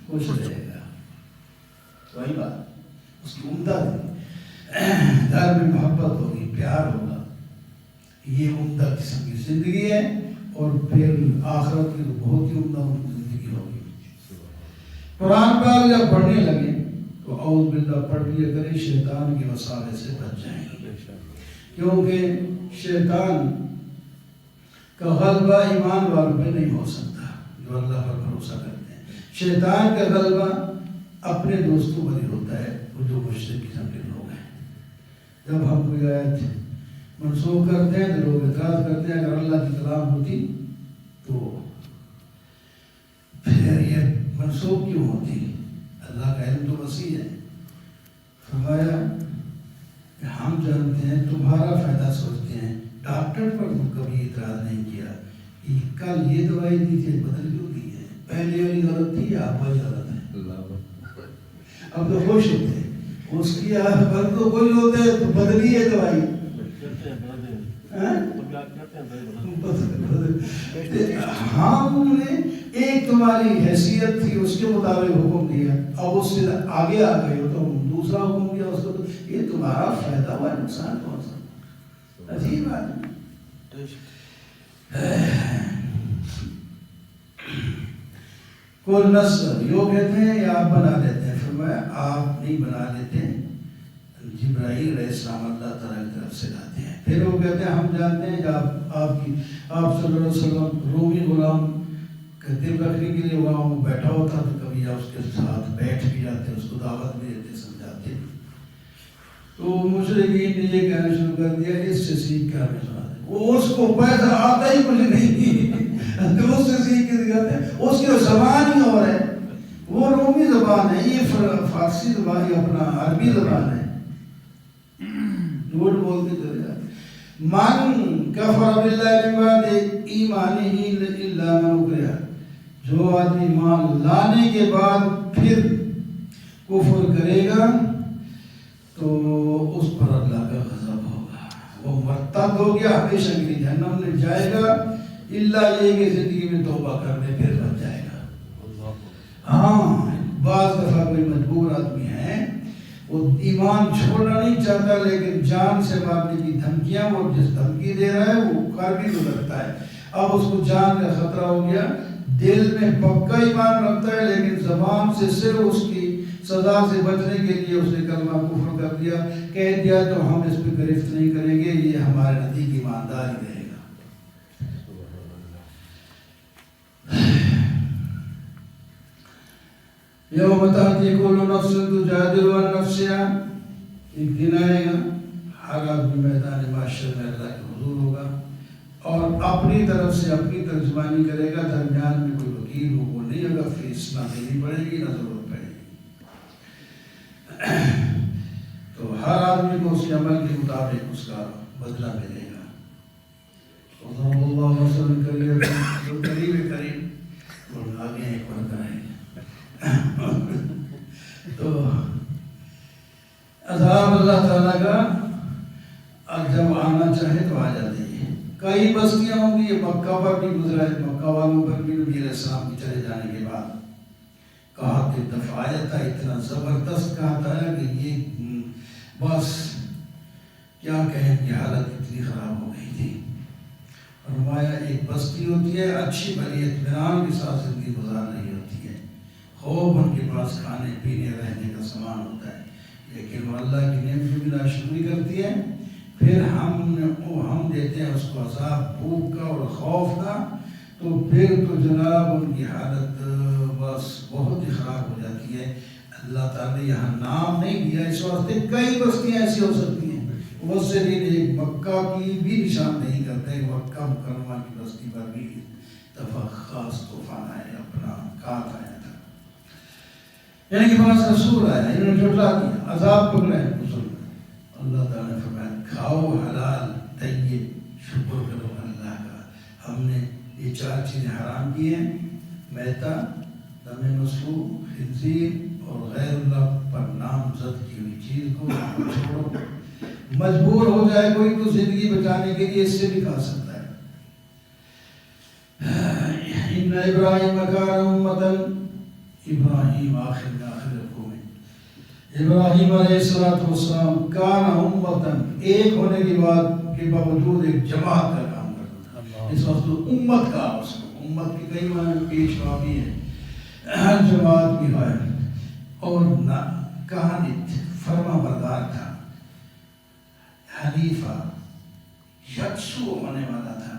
خوش رہے گا، وہی بات، اس کی عمدہ زندگی، گھر میں محبت ہوگی، پیار ہوگا، یہ عمدہ قسم کی زندگی ہے، اور پھر آخرت کی تو بہت ہی عمدہ زندگی ہوگی۔ قرآن پاک جب پڑھنے لگے تو اعوذ باللہ پڑھ لیا کریں، شیطان کے وساوس سے بچ جائیں گے، کیونکہ شیطان کا غلبہ ایمان والوں پہ نہیں ہو سکتا جو اللہ پر بھروسہ کرتے ہیں۔ شیطان کا غلبہ اپنے دوستوں پر ہی ہوتا ہے، وہ جو مشرک قسم کے لوگ ہیں۔ جب ہم کوئی آیت منسوخ کرتے ہیں تو لوگ اعتراض کرتے ہیں، اگر اللہ کی کلام ہوتی تو پھر یہ منسوخ کیوں ہوتی؟ اللہ کا علم تو وسیع ہے۔ فرمایا کہ ہم جانتے ہیں تمہارا فائدہ سوچتے ہیں، ڈاکٹر پر کبھی اعتراض نہیں کیا کہ کل یہ دوائی دی تھی بدل کیوں دی ہے، پہلے والی غلط تھی یا اب والی غلط ہے؟ اب تو خوش ہوتے ہیں، اس کی بند تو کوئی ہوتے ہیں تو بدلی ہے دوائی، ہاں انہوں نے ایک تمہاری حیثیت تھی اس کے مطابق حکم دیا، اب اس سے آگے آ گئے ہو تو دوسرا حکم دیا اس کو، یہ تمہارا فائدہ ہوا نقصان کون سا؟ عجیب آدمی۔ کل نسل یوں کہتے ہیں یا آپ بنا لیتے ہیں، فرمایا آپ نہیں بنا لیتے، جبرائیل علیہ السلام اللہ تعالیٰ کی طرف سے لاتے ہیں۔ پھر وہ کہتے ہیں ہم جانتے ہیں کہ آپ صلی اللہ علیہ وسلم رومی غلام دل رکھنے کے لیے وہاں وہ بیٹھا ہوتا تو کبھی آپ اس کے ساتھ بیٹھ بھی جاتے، اس کو دعوت بھی دیتے، سمجھاتے۔ تو مشرکین نے یہ کہنا شروع کر دیا اس سے سیکھ کر ہمیں سنا دیں، وہ اس کو پیدا آتا ہی کچھ نہیں، تو اس سے سیکھ کے دکھاتے ہیں، اس کی زبان ہی اور ہے، وہ رومی زبان ہے، یہ فارسی زبان، یہ اپنا عربی زبان ہے، جھوٹ بولتے چلے جاتے۔ من کفر باللہ من بعد ایمانہ الا من اکرہ، جو آدمی ایمان لانے کے بعد پھر کفر کرے گا تو اس پر اللہ کا غضب ہوگا، وہ مرتد ہو گیا، ہمیشہ کے لیے جہنم میں جائے گا، اللہ یہ کہ زندگی میں توبہ کر لے پھر بچ جائے گا۔ ہاں بعض دفعہ کوئی مجبور آدمی ہے، وہ ایمان چھوڑنا نہیں چاہتا لیکن جان سے مارنے کی دھمکیاں، وہ جس دھمکی دے رہا ہے وہ کر بھی تو لگتا ہے، اب اس کو جان کا خطرہ ہو گیا، دل میں پکا ایمان رکھتا ہے لیکن زبان سے صرف اس کی سزا سے بچنے کے لیے اس نے کلمہ کفر کر دیا، کہہ دیا تو ہم اس پہ گرفت نہیں کریں گے، یہ ہمارے نزدیک ایماندار ہی رہے گا۔ یوم تأتی کل نفس تجادل عن نفسها، ایک دن آئے گا ہر آدمی میدان معاشر میں اللہ کے حضور ہوگا اور اپنی طرف سے اپنی ترجمانی کرے گا، درمیان میں کوئی وکیل ہو وہ نہیں ہوگا، فیس نہ دینی پڑے گی نہ ضرورت پڑے گی، تو ہر آدمی کو اس کے عمل کے مطابق اس کا بدلہ ملے گا۔ وضرب اللہ مثلا قریب، جو قریب قریب اور آگے ایک بار کرائیں گے تو عذاب اللہ تعالیٰ کا جب آنا چاہے تو آ جاتے ہیں۔ کئی بستیاں ہوں گی، یہ مکہ پر بھی گزرا ہے، مکہ والوں پر بھی نبی علیہ السلام کے چلے جانے کے بعد کہا کہ دفعیت تھا، اتنا زبردست کہا تھا کہ یہ بس کیا کہیں کہ حالت اتنی خراب ہو گئی تھی۔ فرمایا ایک بستی ہوتی ہے اچھی بھلی اطمینان کے ساتھ زندگی گزار رہی ہوتی ہے، خوب ان کے پاس کھانے پینے رہنے کا سامان ہوتا ہے، لیکن وہ اللہ کی نعمت کی ناشکری کرتی ہے، پھر ہم دیتے ہیں اس کو عذاب بھوک کا اور خوف کا، تو پھر تو جناب ان کی حالت بس بہت ہی خراب ہو جاتی ہے۔ اللہ تعالیٰ نے یہاں نام نہیں دیا اس واسطے، کئی بستیاں ایسی ہو سکتی ہیں، مفسرین ایک مکہ کی بھی نشاندہی کرتے ہیں، مکہ مکرمہ کی بستی پر بھی دفعہ خاص طوفان آیا، اپنا کات آیا تھا، یعنی کہ پاس رسول آیا، انہوں نے جھٹلا دیا، عذاب پکڑا ہے رسول۔ اللہ تعالیٰ نے فرمایا کھاؤ حلال طیب، شکر کرو اللہ کا، ہم نے یہ چار چیزیں حرام کی ہیں، میتا، دم مسفوح، خنزیر اور غیر اللہ پر نامزد کی ہوئی چیز کو چھوڑو، مجبور ہو جائے کوئی تو زندگی بچانے کے لیے اس سے بھی کھا سکتا ہے۔ ان ابراہیم کان امۃ، ابراہیم آخر میں آخر رکوع میں ابراہیم علیہ السلام کان امۃ، ایک ہونے کے باوجود ایک جماعت کا کام کرتا تھا، اس وقت امت کا، اس کو امت کی کئی معنی پیشوا بھی ہے، جماعت بھی ہے، اور کانت فرما بردار تھا، حنیفہ یکسو ہونے والا تھا،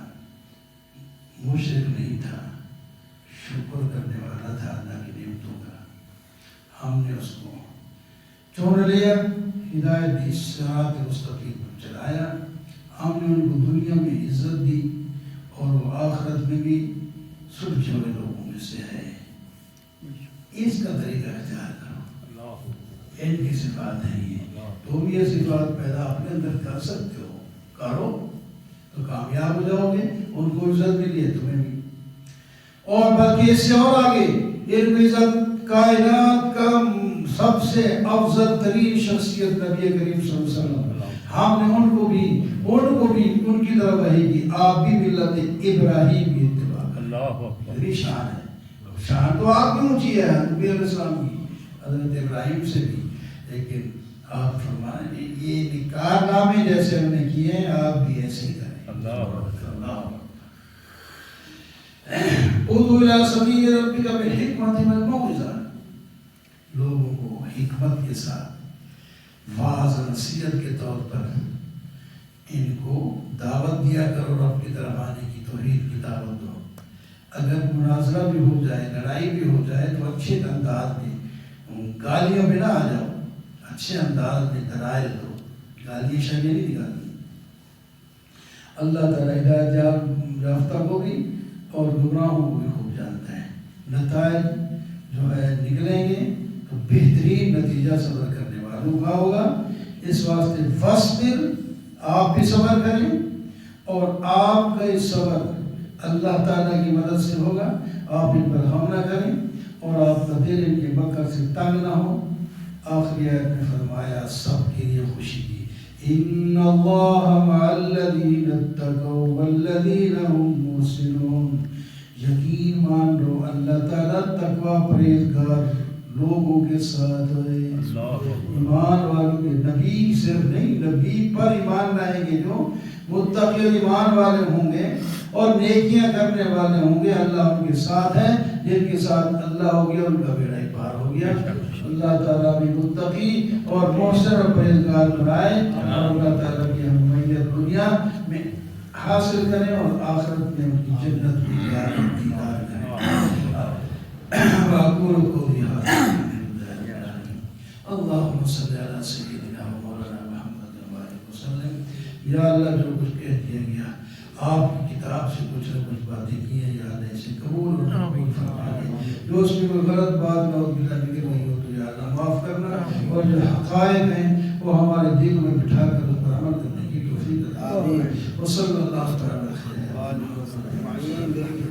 مشرک نہیں تھا، شکر کرنے والا تھا اللہ کی نعمتوں کا۔ ہم نے اس کو چن لیا، ہدایت دی، صراط مستقیم پر چلایا، ہم نے ان کو دنیا میں عزت دی اور وہ آخرت میں بھی سلجھے ہوئے لوگوں میں سے ہے۔ اس کا طریقہ اختیار کرو، ان کی صفات ہے یہ، تم یہ صفات پیدا اپنے اندر کر سکتے ہو، کرو تو کامیاب ہو جاؤ گے، ان کو عزت ملی ہے تمہیں بھی، اور بلکہ اس سے اور آگے ان کو عزت، کائنات کا سب سے افضل ترین شخصیت نبی کریم صلی اللہ علیہ وسلم، ہم نے ان کو بھی ان کی طرف وحی کی، آپ بھی ملت ابراہیم کی اتباع کریں، میری شان ہے، شان تو آپ کی اونچی ہے نبی علیہ السلام کی، حضرت ابراہیم سے بھی، لیکن آپ فرمائیں یہ کارنامے جیسے انہوں نے کیے ہیں آپ بھی ایسے ہی کریں۔ اللہ ادعو الی سبیل ربک بالحکمۃ والموعظۃ، لوگوں کو حکمت کے ساتھ واعظ نصیحت کے طور پر ان کو دعوت دیا کرو، رب کی طرف آنے کی، توحید کی دعوت دو۔ اگر مناظرہ بھی ہو جائے، لڑائی بھی ہو جائے تو اچھے انداز میں، گالیوں میں نہ آ جاؤ، اچھے انداز میں دلائل دو، گالیاں شالیاں نہیں نکالنی۔ اللہ تعالیٰ ہدایت یافتہ کو بھی اور گمراہوں کو بھی خوب جانتا ہے۔ نتائج جو ہے نکلیں گے تو بہترین نتیجہ صبر کرنے والوں کا ہوگا۔ اس واسطے فاصبر، آپ بھی صبر کریں، اور آپ کا اس صبر اللہ تعالیٰ کی مدد سے ہوگا۔ آپ ان پر غم نہ کریں اور آپ کا دل ان کے مکر سے تنگ نہ ہو۔ آخری آیت میں فرمایا سب کے لیے خوشی کی، ان اللہ مع الذین اتقوا والذین هم محسنون، یقین مان لو اللہ تعالیٰ تقوی پرہیزگار لوگوں کے ساتھ ہے۔ ایمان والوں کے، نبی صرف نہیں، نبی پر ایمان لائیں گے جو متقی ایمان والے ہوں گے اور نیکیاں کرنے والے ہوں گے، اللہ ان کے ساتھ ہے۔ جن کے ساتھ اللہ ہو گیا ان کا بیڑا پار ہو گیا۔ اللہ تعالیٰ بھی متقی اور محسن اور پرہیزگار بنائے، اور اللہ تعالیٰ کی ہم میت دنیا میں حاصل کریں اور آخرت میں ان کی جنت کی دیدار کریں۔ وأقول قولي هذا اللهم صل على سيدنا ومولانا محمد وآله وسلم۔ یا اللہ جو کچھ کہہ دیا گیا آپ کی کتاب سے کچھ نہ کچھ باتیں کی ہیں، یا اللہ اسے قبول اور قبول فرما دے۔ جو اس میں کوئی غلط بات نہ نکل رہی ہو تو یا اللہ معاف کرنا، اور جو حقائق ہیں وہ ہمارے دل میں بٹھا کر اس پر عمل کرنے کی توفیق عطا فرما۔ وصلی اللہ تعالی علیہ وسلم۔